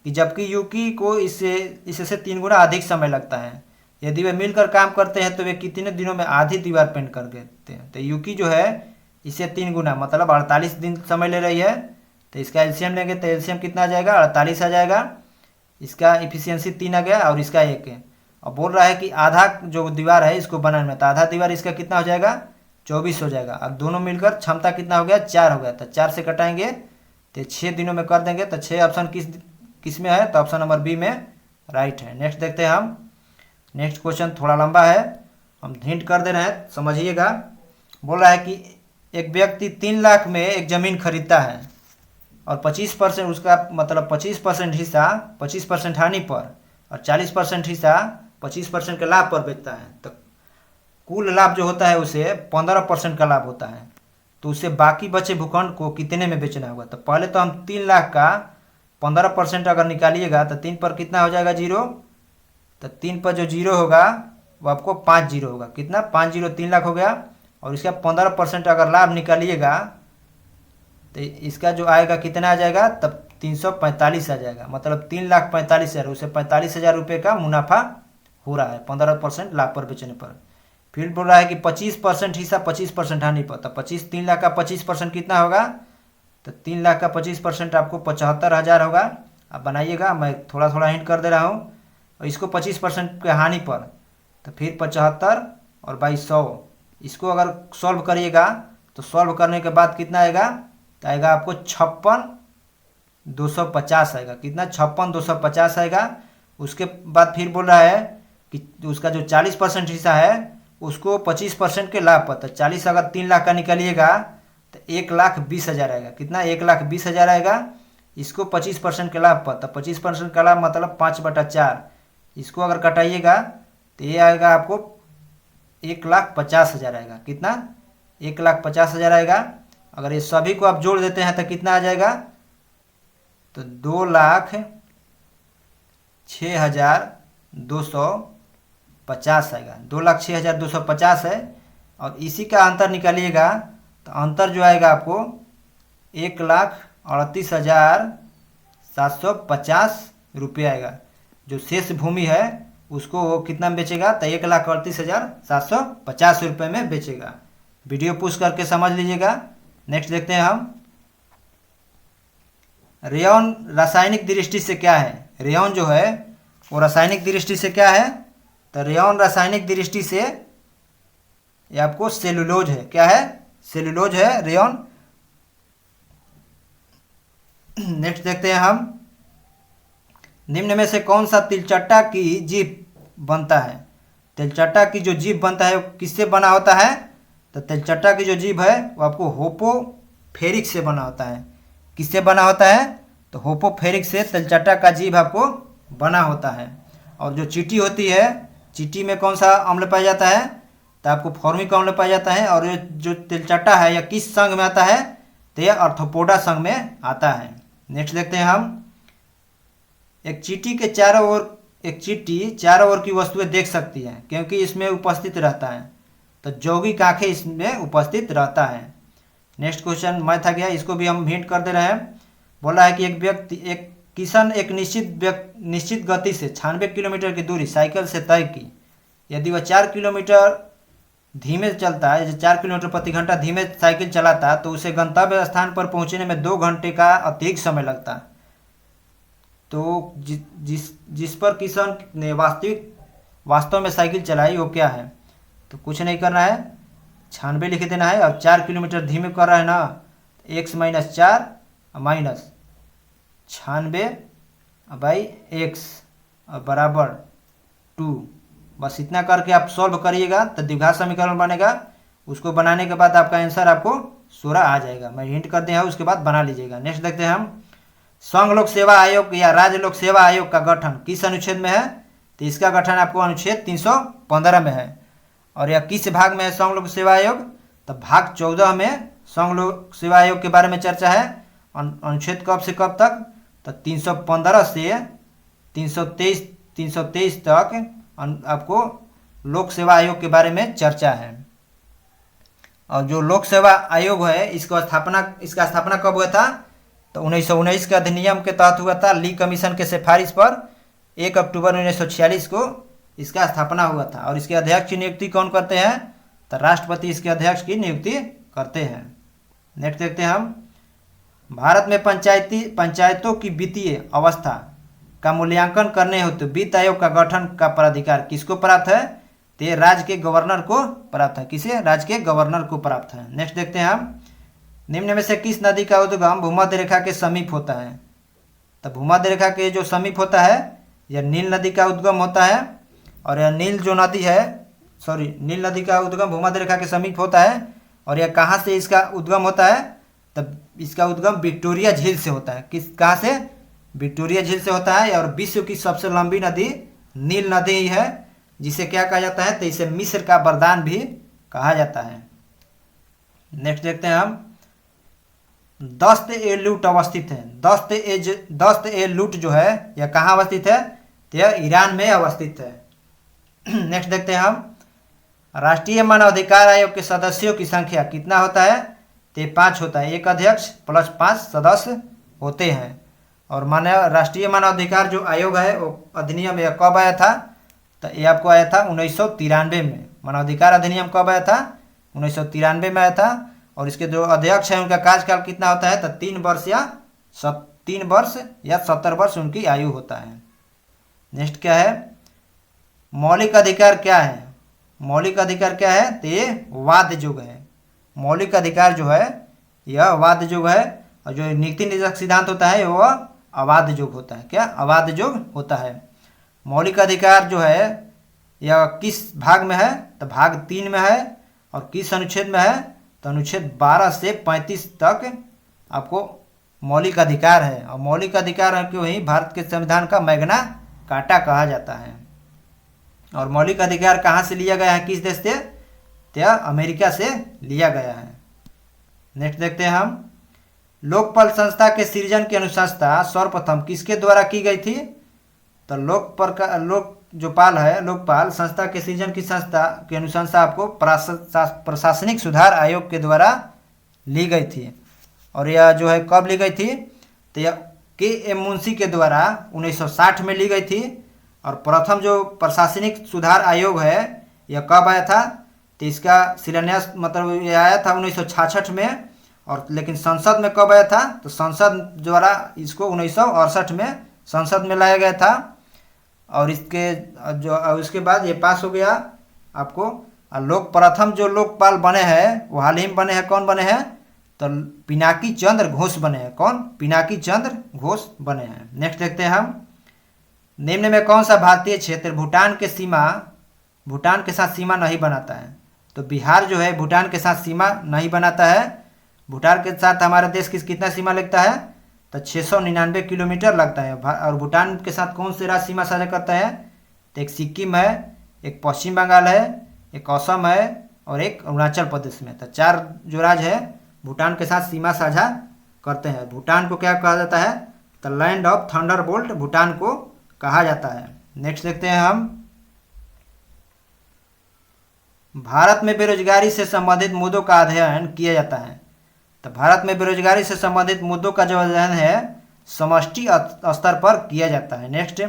कि जबकि यूकी को इससे 3 गुना अधिक समय लगता है। यदि वे मिलकर काम करते हैं तो वे कितने दिनों में आधी दीवार पेंट कर देते हैं, तो यूकी जो है इससे 3 गुना मतलब 48 दिन समय ले रही है। तो इसका एलसीएम लेंगे तो एलसीएम कितना आ जाएगा, 48 आ जाएगा। इसका इफिशियंसी 3 आ गया और इसका 1 है। और बोल रहा है कि आधा जो दीवार है इसको बनाने में, तो आधा दीवार इसका कितना हो जाएगा, 24 हो जाएगा। अब दोनों मिलकर क्षमता कितना हो गया, 4 हो गया। तो 4 से कटाएंगे तो 6 दिनों में कर देंगे। तो 6 ऑप्शन किस में है, तो ऑप्शन नंबर बी में राइट है। नेक्स्ट देखते हैं हम, नेक्स्ट क्वेश्चन थोड़ा लंबा है, हम हिंट कर दे रहे हैं, समझिएगा। बोल रहा है कि एक व्यक्ति 3 लाख में एक ज़मीन खरीदता है और 25% उसका मतलब 25% हिस्सा 25% हानि पर और 40% हिस्सा 25% के लाभ पर बेचता है। तो कुल लाभ जो होता है उसे 15% का लाभ होता है। तो उसे बाकी बचे भूखंड को कितने में बेचना होगा, तो पहले तो हम 3 लाख का 15% अगर निकालिएगा तो 3 पर कितना हो जाएगा, 0। तो 3 पर जो 0 होगा वो आपको 5 0 होगा। कितना, 5 0, 3 लाख हो गया। और इसका 15% अगर लाभ निकालिएगा तो इसका जो आएगा कितना आ जाएगा, तब 345 आ जाएगा। मतलब 3,45,000, उसे 45,000 रुपये का मुनाफा हो रहा है 15% लाभ पर बेचने पर। फिर बोल रहा है कि 25% हिस्सा 25% हानि पर, तो 3 लाख का 25% कितना होगा, तो 3 लाख का 25% आपको 75,000 होगा। आप बनाइएगा, मैं थोड़ा थोड़ा हिंट कर दे रहा हूँ। और इसको 25% के हानि पर, तो फिर 75 और 100, इसको अगर सॉल्व करिएगा तो सॉल्व करने के बाद कितना आएगा, तो आएगा आपको 56,250 आएगा। कितना, 56,250 आएगा। उसके बाद फिर बोल रहा है कि उसका जो 40% हिस्सा है उसको 25% के लाभ पर, तो 40 अगर 3 लाख का निकालिएगा तो 1,20,000 आएगा। कितना, 1,20,000 आएगा। इसको 25% के लाभ पर, तो 25% का लाभ मतलब 5/4। इसको अगर कटाइएगा तो ये आएगा आपको 1,50,000 आएगा। कितना, 1,50,000 आएगा। अगर ये सभी को आप जोड़ देते हैं तो कितना आ जाएगा, तो 2,06,250 आएगा। 2,06,250 है। और इसी का अंतर निकालिएगा तो अंतर जो आएगा आपको 1,38,750 रुपये आएगा। जो शेष भूमि है उसको वो कितना में बेचेगा, तो 1,38,750 रुपये में बेचेगा। वीडियो पुश करके समझ लीजिएगा। नेक्स्ट देखते हैं हम, रेयॉन रासायनिक दृष्टि से क्या है। रेयॉन जो है वो रासायनिक दृष्टि से क्या है, तो रेयॉन रासायनिक दृष्टि से ये आपको सेलुलोज है। क्या है, सेलुलोज है रेयॉन। नेक्स्ट देखते हैं हम, निम्न में से कौन सा तिलचट्टा की जीभ बनता है। तिलचट्टा की जो जीभ बनता है वो किससे बना होता है, तो तिलचट्टा की जो जीभ है वो आपको होपोफेरिक से बना होता है। किससे बना होता है, तो होपोफेरिक से तिलचट्टा का जीभ आपको बना होता है। और जो चींटी होती है, चींटी में कौन सा अम्ल पाया जाता है, तो आपको फॉर्मिक अम्ल पाया जाता है। और ये जो तिलचट्टा है यह किस संघ में आता है, तो यह आर्थ्रोपोडा संघ में आता है। नेक्स्ट देखते हैं हम, एक चींटी के चारों ओर एक चींटी चारों ओर की वस्तुएं देख सकती है क्योंकि इसमें उपस्थित रहता है। तो यौगिक आंखें इसमें उपस्थित रहता है। नेक्स्ट क्वेश्चन मैथ आ गया, इसको भी हम हिंट कर दे रहे हैं। बोला है कि एक किशन एक निश्चित गति से 96 किलोमीटर की दूरी साइकिल से तय की। यदि वह 4 किलोमीटर धीमे चलता है, जैसे 4 किलोमीटर प्रति घंटा धीमे साइकिल चलाता है, तो उसे गंतव्य स्थान पर पहुंचने में 2 घंटे का अतिरिक्त समय लगता है। तो जिस पर किशन ने वास्तव में साइकिल चलाई वो क्या है? तो कुछ नहीं करना है, 96 लिख देना है और 4 किलोमीटर धीमे कर रहा है ना, x माइनस 4 माइनस 96/x बराबर 2। बस इतना करके आप सॉल्व करिएगा तो द्विघात समीकरण बनेगा। उसको बनाने के बाद आपका आंसर आपको 16 आ जाएगा। मैं हिंट कर दिया हूँ, उसके बाद बना लीजिएगा। नेक्स्ट देखते हैं हम, संघ लोक सेवा आयोग या राज्य लोक सेवा आयोग का गठन किस अनुच्छेद में है? तो इसका गठन आपको अनुच्छेद 315 में है। और यह किस भाग में है संघ लोक सेवा आयोग? तो भाग 14 में संघ लोक सेवा आयोग के बारे में चर्चा है। अनुच्छेद कब से कब तक? तो 315 से 323 तक आपको लोक सेवा आयोग के बारे में चर्चा है। और जो लोक सेवा आयोग है इसका स्थापना कब हुआ था? तो 1919 के अधिनियम के तहत हुआ था। ली कमीशन के सिफारिश पर 1 अक्टूबर 1946 को इसका स्थापना हुआ था। और इसके अध्यक्ष की नियुक्ति कौन करते हैं? तो राष्ट्रपति इसके अध्यक्ष की नियुक्ति करते हैं। नेक्स्ट देखते हैं हम, भारत में पंचायतों की वित्तीय अवस्था का मूल्यांकन करने हेतु वित्त आयोग का गठन का प्राधिकार किसको प्राप्त है? तो ये राज्य के गवर्नर को प्राप्त है। किसे? राज्य के गवर्नर को प्राप्त है। नेक्स्ट देखते हैं हम, निम्न में से किस नदी का उद्गम भूमध्य रेखा के समीप होता है? तो भूमध्य रेखा के जो समीप होता है यह नील नदी का उद्गम होता है। और यह नील नदी का उद्गम भूमध्य रेखा के समीप होता है। और यह कहाँ से इसका उद्गम होता है? तब इसका उद्गम विक्टोरिया झील से होता है। कहाँ से? विक्टोरिया झील से होता है। और विश्व की सबसे लंबी नदी नील नदी ही है, जिसे क्या कहा जाता है? तो इसे मिस्र का वरदान भी कहा जाता है। नेक्स्ट देखते हैं हम, दस्त ए लूट अवस्थित है। दस्त ए लूट जो है यह कहाँ अवस्थित है? तो यह ईरान में अवस्थित है। नेक्स्ट देखते हैं हम, राष्ट्रीय मानवाधिकार आयोग के सदस्यों की संख्या कितना होता है? तो 5 होता है। एक अध्यक्ष प्लस 5 सदस्य होते हैं। और राष्ट्रीय मानवाधिकार जो आयोग है वो अधिनियम यह कब आया था? तो ये आपको आया था 1993 में। मानवाधिकार अधिनियम कब आया था? 1993 में आया था। और इसके जो अध्यक्ष हैं उनका कार्यकाल कितना होता है? तो 3 वर्ष या 70 वर्ष उनकी आयु होता है। नेक्स्ट क्या है, मौलिक अधिकार क्या है? मौलिक अधिकार क्या है? तो ये वाद युग है। मौलिक अधिकार जो है यह वाद युग है। और जो नीति निदेशक सिद्धांत होता है वह अवाद युग होता है। क्या? अवाद युग होता है। मौलिक अधिकार जो है यह किस भाग में है? तो भाग 3 में है। और किस अनुच्छेद में है? तो अनुच्छेद 12 से 35 तक आपको मौलिक अधिकार है। और मौलिक अधिकार को ही भारत के संविधान का मैग्ना कार्टा कहा जाता है। और मौलिक अधिकार कहाँ से लिया गया है? किस देश से? तो अमेरिका से लिया गया है। नेक्स्ट देखते हैं हम, लोकपाल संस्था के सृजन की अनुशंसा सर्वप्रथम किसके द्वारा की गई थी? तो लोकपाल संस्था के सृजन की अनुशंसा आपको प्रशासनिक सुधार आयोग के द्वारा ली गई थी। और यह जो है कब ली गई थी? तो यह के.एम. मुंशी के द्वारा 1960 में ली गई थी। और प्रथम जो प्रशासनिक सुधार आयोग है यह कब आया था? तो इसका शिलान्यास मतलब यह आया था 1966 में। और लेकिन संसद में कब आया था? तो संसद द्वारा इसको 1968 में संसद में लाया गया था। और उसके बाद ये पास हो गया आपको। प्रथम जो लोकपाल बने हैं वो हाल ही में बने हैं। कौन बने हैं? तो पिनाकी चंद्र घोष बने हैं। कौन? पिनाकी चंद्र घोष बने हैं। नेक्स्ट देखते हैं हम, निम्न में कौन सा भारतीय क्षेत्र भूटान के साथ सीमा नहीं बनाता है? तो बिहार जो है भूटान के साथ सीमा नहीं बनाता है। भूटान के साथ हमारे देश की कितना सीमा लगता है? तो 699 किलोमीटर लगता है। और भूटान के साथ कौन से राज्य सीमा साझा करता है? तो एक सिक्किम है, एक पश्चिम बंगाल है, एक असम है और एक अरुणाचल प्रदेश में। तो 4 जो राज्य है भूटान के साथ सीमा साझा करते हैं। भूटान को क्या कहा जाता है? तो लैंड ऑफ थंडरबोल्ट भूटान को कहा जाता है। नेक्स्ट देखते हैं हम, भारत में बेरोजगारी से संबंधित मुद्दों का अध्ययन किया जाता है। तो भारत में बेरोजगारी से संबंधित मुद्दों का जो अध्ययन है समष्टि स्तर पर किया जाता है। नेक्स्ट,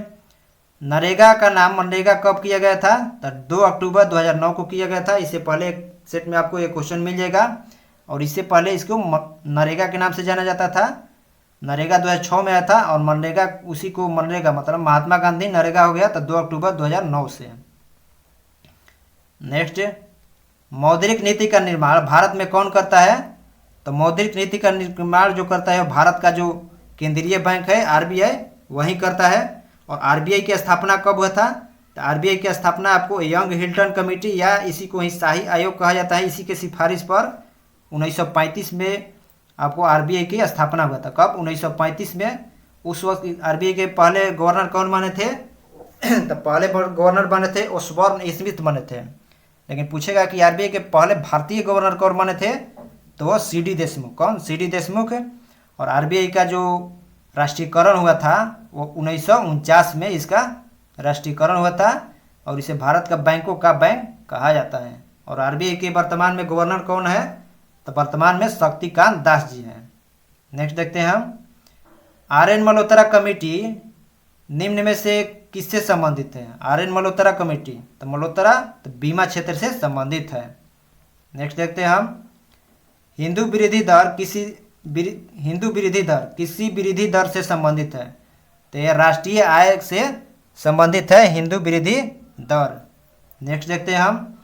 नरेगा का नाम मनरेगा कब किया गया था? तो 2 अक्टूबर 2009 को किया गया था। इससे पहले एक सेट में आपको एक क्वेश्चन मिल जाएगा, और इससे पहले इसको नरेगा के नाम से जाना जाता था। नरेगा 2006 में आया था, और मनरेगा उसी को मनरेगा मतलब महात्मा गांधी नरेगा हो गया तो 2 अक्टूबर 2009 से। नेक्स्ट, मौद्रिक नीति का निर्माण भारत में कौन करता है? तो मौद्रिक नीति का निर्माण जो करता है भारत का जो केंद्रीय बैंक है आरबीआई वही करता है। और आरबीआई की स्थापना कब हुआ था? तो आरबीआई की स्थापना आपको यंग हिल्टन कमेटी या इसी को ही शाही आयोग कहा जाता है, इसी के सिफारिश पर 1935 में आपको आरबीआई की स्थापना हुआ था। कब? 1935 में। उस वक्त आरबीआई के पहले गवर्नर कौन बने थे? तो पहले गवर्नर बने थे ओसबॉर्न स्मिथ बने थे। लेकिन पूछेगा कि आरबीआई के पहले भारतीय गवर्नर कौन बने थे? तो वो सीडी देशमुख। कौन? सीडी देशमुख। और आरबीआई का जो राष्ट्रीयकरण हुआ था वो 1949 में इसका राष्ट्रीयकरण हुआ था, और इसे भारत का बैंकों का बैंक कहा जाता है। और आरबीआई के वर्तमान में गवर्नर कौन है? तो वर्तमान में शक्तिकांत दास जी हैं। नेक्स्ट देखते हैं हम, आर.एन. मल्होत्रा कमेटी निम्न में से किससे संबंधित है? आर.एन. मल्होत्रा कमेटी, तो मल्होत्रा तो बीमा क्षेत्र से संबंधित है। नेक्स्ट देखते हैं हम, हिंदू विरोधी दर किसी विरोधी दर से संबंधित है? तो यह राष्ट्रीय आय से संबंधित है, हिंदू विरोधी दर। नेक्स्ट देखते हैं हम,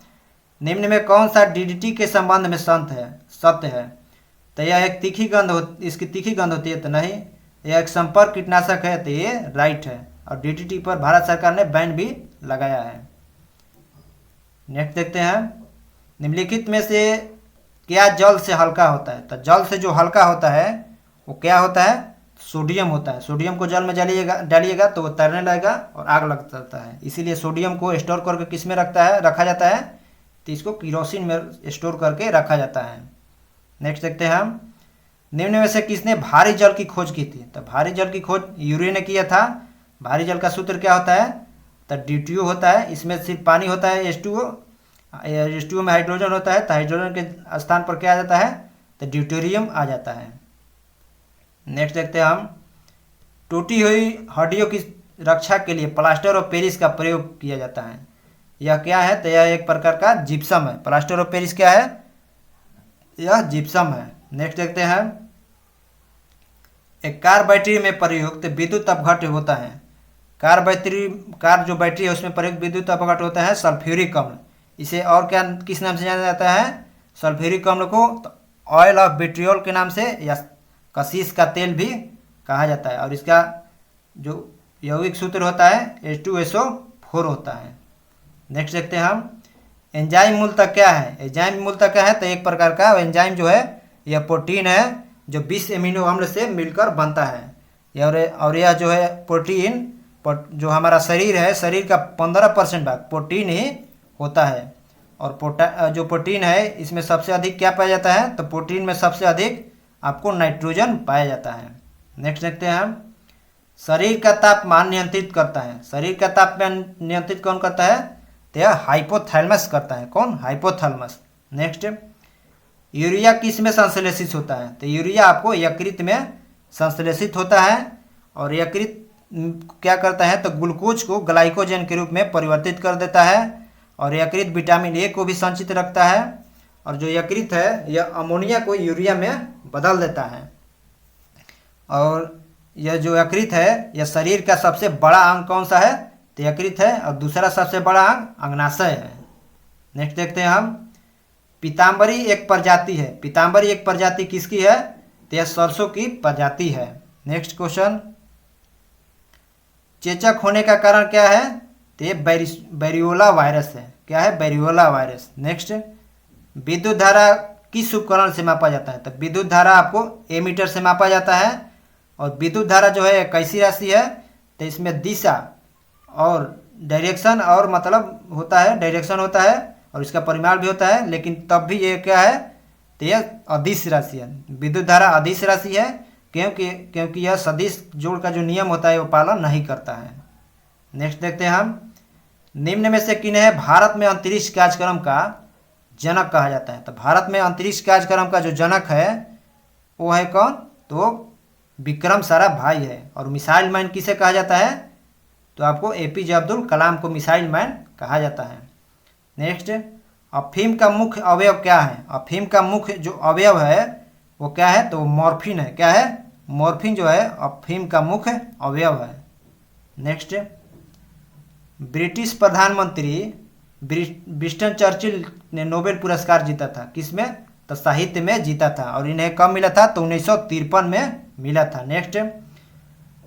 निम्न में कौन सा डीडीटी के संबंध में सत्य है? तो यह एक तीखी गंध इसकी तीखी गंध होती है, तो नहीं। यह एक संपर्क कीटनाशक है, तो ये राइट है। और डीडीटी पर भारत सरकार ने बैन भी लगाया है। नेक्स्ट देखते हैं, निम्नलिखित में से क्या जल से हल्का होता है? तो जल से जो हल्का होता है वो क्या होता है? सोडियम होता है। सोडियम को जल में डालिएगा तो वो तैरने लगेगा और आग लग जाता है। इसीलिए सोडियम को स्टोर करके किस में रखा जाता है? तो इसको किरोसिन में स्टोर करके रखा जाता है। नेक्स्ट देखते हैं हम, निम्न में से किसने भारी जल की खोज की थी? तो भारी जल की खोज यूरे ने किया था। भारी जल का सूत्र क्या होता है? तो D2O होता है। इसमें सिर्फ पानी होता है, H2O में हाइड्रोजन होता है, तो हाइड्रोजन के स्थान पर क्या आ जाता है? तो ड्यूटेरियम आ जाता है। नेक्स्ट देखते हैं हम, टूटी हुई हड्डियों की रक्षा के लिए प्लास्टर ऑफ पेरिस का प्रयोग किया जाता है। यह क्या है? तो यह एक प्रकार का जिप्सम है। प्लास्टर ऑफ पेरिस क्या है? यह जिप्सम है। नेक्स्ट देखते हैं, एक कार बैटरी में प्रयुक्त विद्युत अपघट्य होता है। कार जो बैटरी है उसमें प्रयुक्त विद्युत अपघट्य होता है सल्फ्यूरिक अम्ल। इसे और क्या किस नाम से जाना जाता है? सल्फ्यूरिक अम्ल को ऑयल ऑफ विट्रियोल के नाम से या कशीश का तेल भी कहा जाता है। और इसका जो यौगिक सूत्र होता है H2SO4 होता है। नेक्स्ट देखते हैं हम, एंजाइम मूलतः क्या है? एंजाइम मूलतः क्या है? तो एक प्रकार का एंजाइम जो है यह प्रोटीन है जो 20 एमिनो अम्ल से मिलकर बनता है। और यह जो है प्रोटीन जो हमारा शरीर है, शरीर का 15% भाग प्रोटीन ही होता है। और जो प्रोटीन है इसमें सबसे अधिक क्या पाया जाता है? तो प्रोटीन में सबसे अधिक आपको नाइट्रोजन पाया जाता है। नेक्स्ट देखते हैं हम, शरीर का तापमान नियंत्रित करता है। शरीर का तापमान नियंत्रित कौन करता है? तो यह हाइपोथैलेमस करता है। कौन? हाइपोथैलेमस। नेक्स्ट, यूरिया किस में संश्लेषित होता है? तो यूरिया आपको यकृत में संश्लेषित होता है। और यकृत क्या करता है? तो ग्लूकोज को ग्लाइकोजन के रूप में परिवर्तित कर देता है। और यकृत विटामिन ए को भी संचित रखता है। और जो यकृत है यह अमोनिया को यूरिया में बदल देता है। और यह जो यकृत है यह शरीर का सबसे बड़ा अंग कौन सा है? तो यकृत है। और दूसरा सबसे बड़ा अंग अग्नाशय है। नेक्स्ट देखते हैं हम, पीताम्बरी एक प्रजाति है। पीताम्बरी एक प्रजाति किसकी है? तो यह सरसों की प्रजाति है। नेक्स्ट क्वेश्चन, चेचक होने का कारण क्या है? तो ये बैरियोला वायरस है। क्या है? बैरियोला वायरस। नेक्स्ट, विद्युत धारा किस उपकरण से मापा जाता है? तो विद्युत धारा आपको एमीटर से मापा जाता है। और विद्युत धारा जो है कैसी राशि है? तो इसमें दिशा और डायरेक्शन और मतलब होता है, डायरेक्शन होता है और इसका परिमाण भी होता है। लेकिन तब भी ये क्या है? तो यह अदिश राशि है। विद्युत धारा अदिश राशि है क्योंकि यह सदिश जोड़ का जो नियम होता है वो पालन नहीं करता है। नेक्स्ट देखते हैं हम, निम्न में से किन्हें भारत में अंतरिक्ष कार्यक्रम का जनक कहा जाता है। तो भारत में अंतरिक्ष कार्यक्रम का जो जनक है वो है कौन, तो विक्रम साराभाई है। और मिसाइल मैन किसे कहा जाता है, तो आपको एपीजे अब्दुल कलाम को मिसाइल मैन कहा जाता है। नेक्स्ट, अफीम का मुख्य अवयव क्या है। अफीम का मुख्य जो अवयव है वो क्या है, तो मॉर्फिन है। क्या है, मॉर्फिन जो है अफीम का मुख्य अवयव है। नेक्स्ट, ब्रिटिश प्रधानमंत्री विंस्टन चर्चिल ने नोबेल पुरस्कार जीता था, किसमें, तो साहित्य में जीता था। और इन्हें कब मिला था, तो 1953 में मिला था। नेक्स्ट,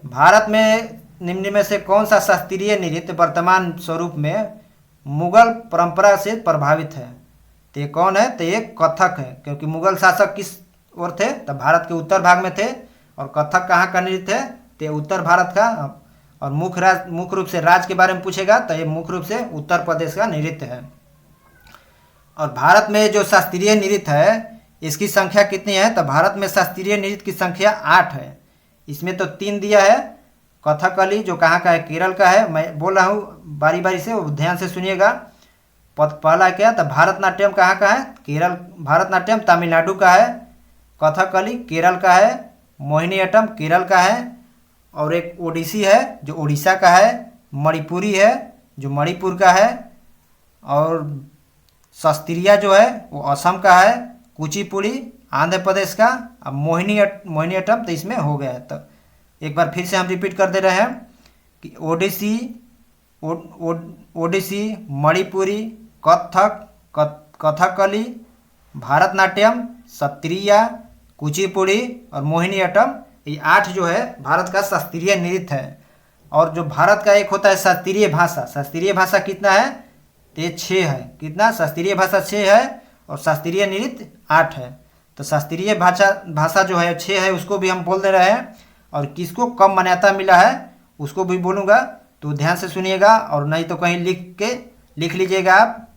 भारत में निम्न में से कौन सा शास्त्रीय नृत्य वर्तमान स्वरूप में मुगल परंपरा से प्रभावित है। तो ये कौन है, तो ये कथक है, क्योंकि मुगल शासक किस ओर थे, तो भारत के उत्तर भाग में थे। और कथक कहाँ का नृत्य है, तो उत्तर भारत का। और मुख्य रूप से राज्य के बारे में पूछेगा तो ये मुख्य रूप से उत्तर प्रदेश का नृत्य है। और भारत में जो शास्त्रीय नृत्य है इसकी संख्या कितनी है, तो भारत में शास्त्रीय नृत्य की संख्या 8 है। इसमें तो 3 दिया है, कथकली जो कहाँ का है, केरल का है। मैं बोल रहा हूँ बारी बारी से, वो ध्यान से सुनिएगा। पहला क्या, तो भारतनाट्यम कहाँ का है, केरल, भारतनाट्यम तमिलनाडु का है। कथकली केरल का है। मोहिनीअट्टम केरल का है। और एक ओडिसी है जो उड़ीसा का है। मणिपुरी है जो मणिपुर का है। और शास्त्रीय जो है वो असम का है। कुचिपुड़ी आंध्र प्रदेश का। अब मोहिनीअट्टम तो इसमें हो गया है। तो एक बार फिर से हम रिपीट कर दे रहे हैं कि ओडिसी, मणिपुरी, कथकली, भारतनाट्यम, सत्रिया, कुचिपुड़ी और मोहिनीअट्टम, ये 8 जो है भारत का शास्त्रीय नृत्य है। और जो भारत का एक होता है शास्त्रीय भाषा, शास्त्रीय भाषा कितना है, तो ये 6 है। कितना, शास्त्रीय भाषा 6 है और शास्त्रीय नृत्य 8 है। तो शास्त्रीय भाषा जो है 6 है, उसको भी हम बोल दे रहे हैं। और किसको कब मान्यता मिला है उसको भी बोलूँगा, तो ध्यान से सुनिएगा। और नहीं तो कहीं लिख लीजिएगा आप,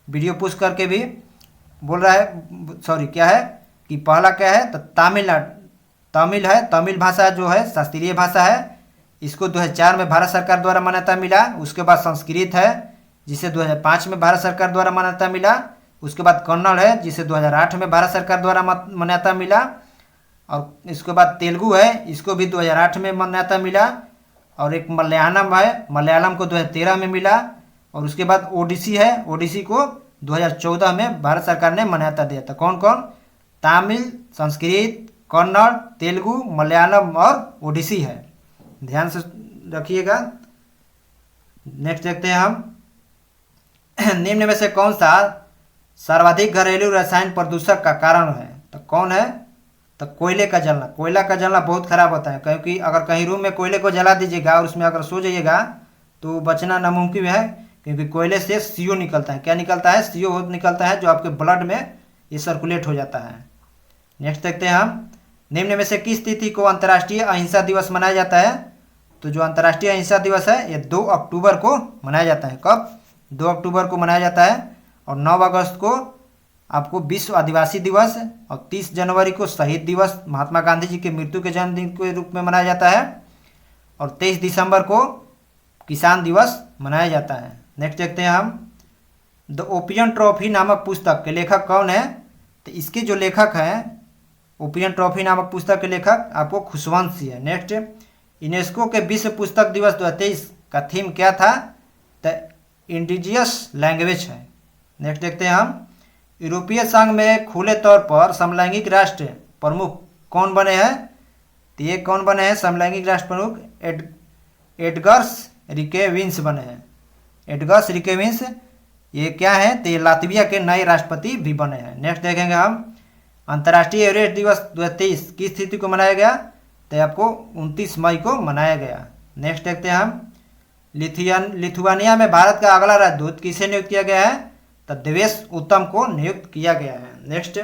वीडियो पुश करके भी। बोल रहा है, सॉरी क्या है कि पहला क्या है, तो तमिल है। तमिल भाषा जो है शास्त्रीय भाषा है, इसको 2004 में भारत सरकार द्वारा मान्यता मिला। उसके बाद संस्कृत है जिसे 2005 में भारत सरकार द्वारा मान्यता मिला। उसके बाद कन्नड़ है जिसे 2008 में भारत सरकार द्वारा मान्यता मिला। और इसके बाद तेलुगु है, इसको भी 2008 में मान्यता मिला। और एक मलयालम है, मलयालम को 2013 में मिला। और उसके बाद ओडिसी है, ओडिसी को 2014 में भारत सरकार ने मान्यता दिया था। कौन कौन, तमिल, संस्कृत, कन्नड़, तेलुगु, मलयालम और ओडिसी है। ध्यान से रखिएगा। नेक्स्ट देखते हैं हम, निम्न में से कौन सा सर्वाधिक घरेलू रसायन प्रदूषक का कारण है। तो कौन है, तो कोयले का जलना। कोयला का जलना बहुत खराब होता है, क्योंकि अगर कहीं रूम में कोयले को जला दीजिएगा और उसमें अगर सो जाइएगा तो बचना नामुमकिन है, क्योंकि कोयले से CO निकलता है। क्या निकलता है, CO निकलता है, जो आपके ब्लड में ये सर्कुलेट हो जाता है। नेक्स्ट देखते हैं हम, निम्न में से किस तिथि को अंतर्राष्ट्रीय अहिंसा दिवस मनाया जाता है। तो जो अंतर्राष्ट्रीय अहिंसा दिवस है ये 2 अक्टूबर को मनाया जाता है। कब, 2 अक्टूबर को मनाया जाता है। और 9 अगस्त को आपको विश्व आदिवासी दिवस, और 30 जनवरी को शहीद दिवस, महात्मा गांधी जी के मृत्यु के जन्मदिन के रूप में मनाया जाता है। और 23 दिसंबर को किसान दिवस मनाया जाता है। नेक्स्ट देखते हैं हम, द ओपियन ट्रॉफी नामक पुस्तक के लेखक कौन है। तो इसके जो लेखक हैं, ओपियन ट्रॉफी नामक पुस्तक के लेखक आपको खुशवंत सिंह है। नेक्स्ट, यूनेस्को के विश्व पुस्तक दिवस 2023 का थीम क्या था, तो इंडिजियस लैंग्वेज है। नेक्स्ट देखते हैं हम, यूरोपीय संघ में खुले तौर पर समलैंगिक राष्ट्र प्रमुख कौन बने हैं। तो ये कौन बने हैं समलैंगिक राष्ट्र प्रमुख, एडगर्स रिकेविंस बने हैं। एडगर्स रिकेविंस ये क्या है, तो ये लातविया के नए राष्ट्रपति भी बने हैं। नेक्स्ट देखेंगे हम, अंतर्राष्ट्रीय एवरेस्ट दिवस 2023 किस तिथि को मनाया गया, तो आपको 29 मई को मनाया गया। नेक्स्ट देखते हैं हम, लिथुआनिया में भारत का अगला राजदूत किसे नियुक्त किया गया है, तो देवेश उत्तम को नियुक्त किया गया है। नेक्स्ट,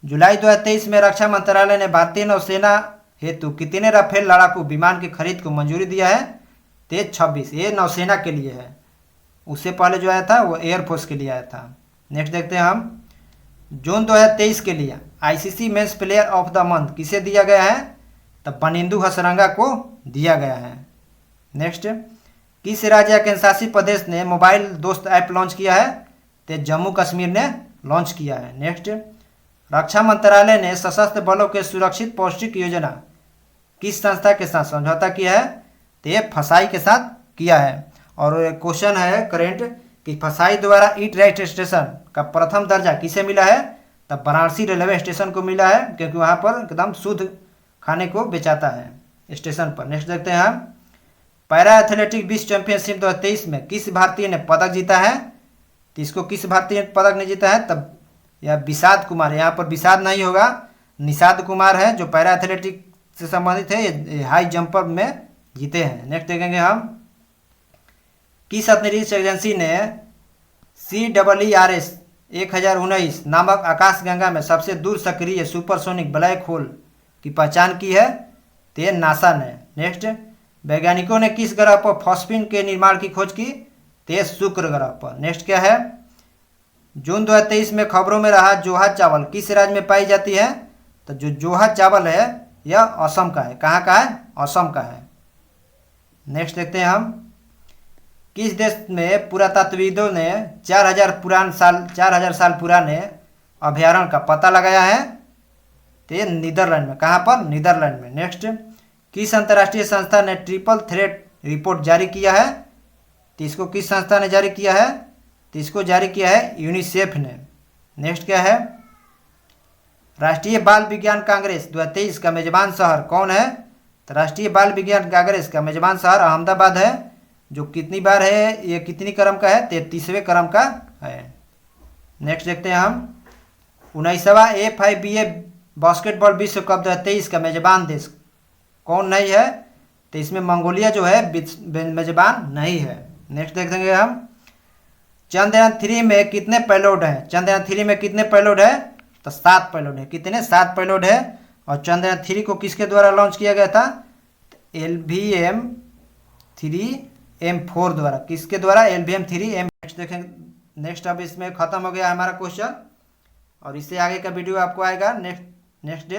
जुलाई 2023 में रक्षा मंत्रालय ने भारतीय नौसेना हेतु कितने राफेल लड़ाकू विमान की खरीद को मंजूरी दिया है, तो 26। ये नौसेना के लिए है, उससे पहले जो आया था वो एयरफोर्स के लिए आया था। नेक्स्ट देखते हैं हम, जून 2023 के लिए ICC men's player of the month किसे दिया गया है, तो बनिंदु हसरंगा को दिया गया है। नेक्स्ट, किस राज्य या केंद्रशासित प्रदेश ने मोबाइल दोस्त ऐप लॉन्च किया है? तो जम्मू कश्मीर ने लॉन्च किया है। नेक्स्ट, रक्षा मंत्रालय ने सशस्त्र बलों के सुरक्षित पौष्टिक योजना किस संस्था के साथ समझौता किया है? तो ये फसाई के साथ किया है। और क्वेश्चन है करेंट कि फसाई द्वारा ईट राइट स्टेशन का प्रथम दर्जा किसे मिला है? तब वाराणसी रेलवे स्टेशन को मिला है, क्योंकि वहाँ पर एकदम शुद्ध खाने को बेचाता है स्टेशन पर। नेक्स्ट देखते हैं हम, पैरा एथलेटिक विश्व चैंपियनशिप 2023 में किस भारतीय ने पदक जीता है? तो इसको किस भारतीय ने पदक नहीं जीता है? तब यह विषाद कुमार, यहाँ पर विषाद नहीं होगा, निषाद कुमार है जो पैरा एथलेटिक से संबंधित है, ये हाई जंपर में जीते हैं। नेक्स्ट देखेंगे हम, किस अंतरिक्ष एजेंसी ने CEERS 1019 नामक आकाशगंगा में सबसे दूर सक्रिय सुपरसोनिक ब्लैक होल की पहचान की है? तो ये नासा ने। नेक्स्ट, वैज्ञानिकों ने किस ग्रह पर फॉस्फीन के निर्माण की खोज की? तो ये शुक्र ग्रह पर। नेक्स्ट क्या है, जून 2023 में खबरों में रहा जोहा चावल किस राज्य में पाई जाती है? तो जो जोहा चावल है यह असम का है। कहाँ का है? असम का है। नेक्स्ट देखते हैं हम, किस देश में पुरातत्वविदों ने 4000 साल पुराने अभ्यारण्य का पता लगाया है? तो ये नीदरलैंड में। कहाँ पर? नीदरलैंड में। नेक्स्ट, किस अंतर्राष्ट्रीय संस्था ने ट्रिपल थ्रेट रिपोर्ट जारी किया है? तो इसको किस संस्था ने जारी किया है? तो इसको जारी किया है यूनिसेफ ने। नेक्स्ट क्या है, राष्ट्रीय बाल विज्ञान कांग्रेस 2023 का मेजबान शहर कौन है? तो राष्ट्रीय बाल विज्ञान कांग्रेस का मेजबान शहर अहमदाबाद है, जो कितनी बार है, ये कितनी क्रम का है? 33वें क्रम का है। नेक्स्ट देखते हैं हम, 19वां FIBA बास्केटबॉल विश्व कप 2023 का मेजबान देश कौन नहीं है? तो इसमें मंगोलिया जो है मेजबान नहीं है। नेक्स्ट देखेंगे हम, चंद्रयान 3 में कितने पेलोड हैं? चंद्रयान 3 में कितने पेलोड है? तो 7 पेलोड है। कितने? 7 पेलोड है। और चंद्रयान 3 को किसके द्वारा लॉन्च किया गया था? LVM-3M4 द्वारा। किसके द्वारा? LVM-3M। नेक्स्ट देखेंगे, नेक्स्ट अब इसमें खत्म हो गया हमारा क्वेश्चन, और इससे आगे का वीडियो आपको आएगा नेक्स्ट डे।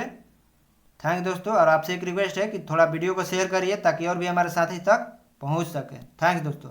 थैंक दोस्तों, और आपसे एक रिक्वेस्ट है कि थोड़ा वीडियो को शेयर करिए ताकि और भी हमारे साथी तक पहुंच सके। थैंक्स दोस्तों।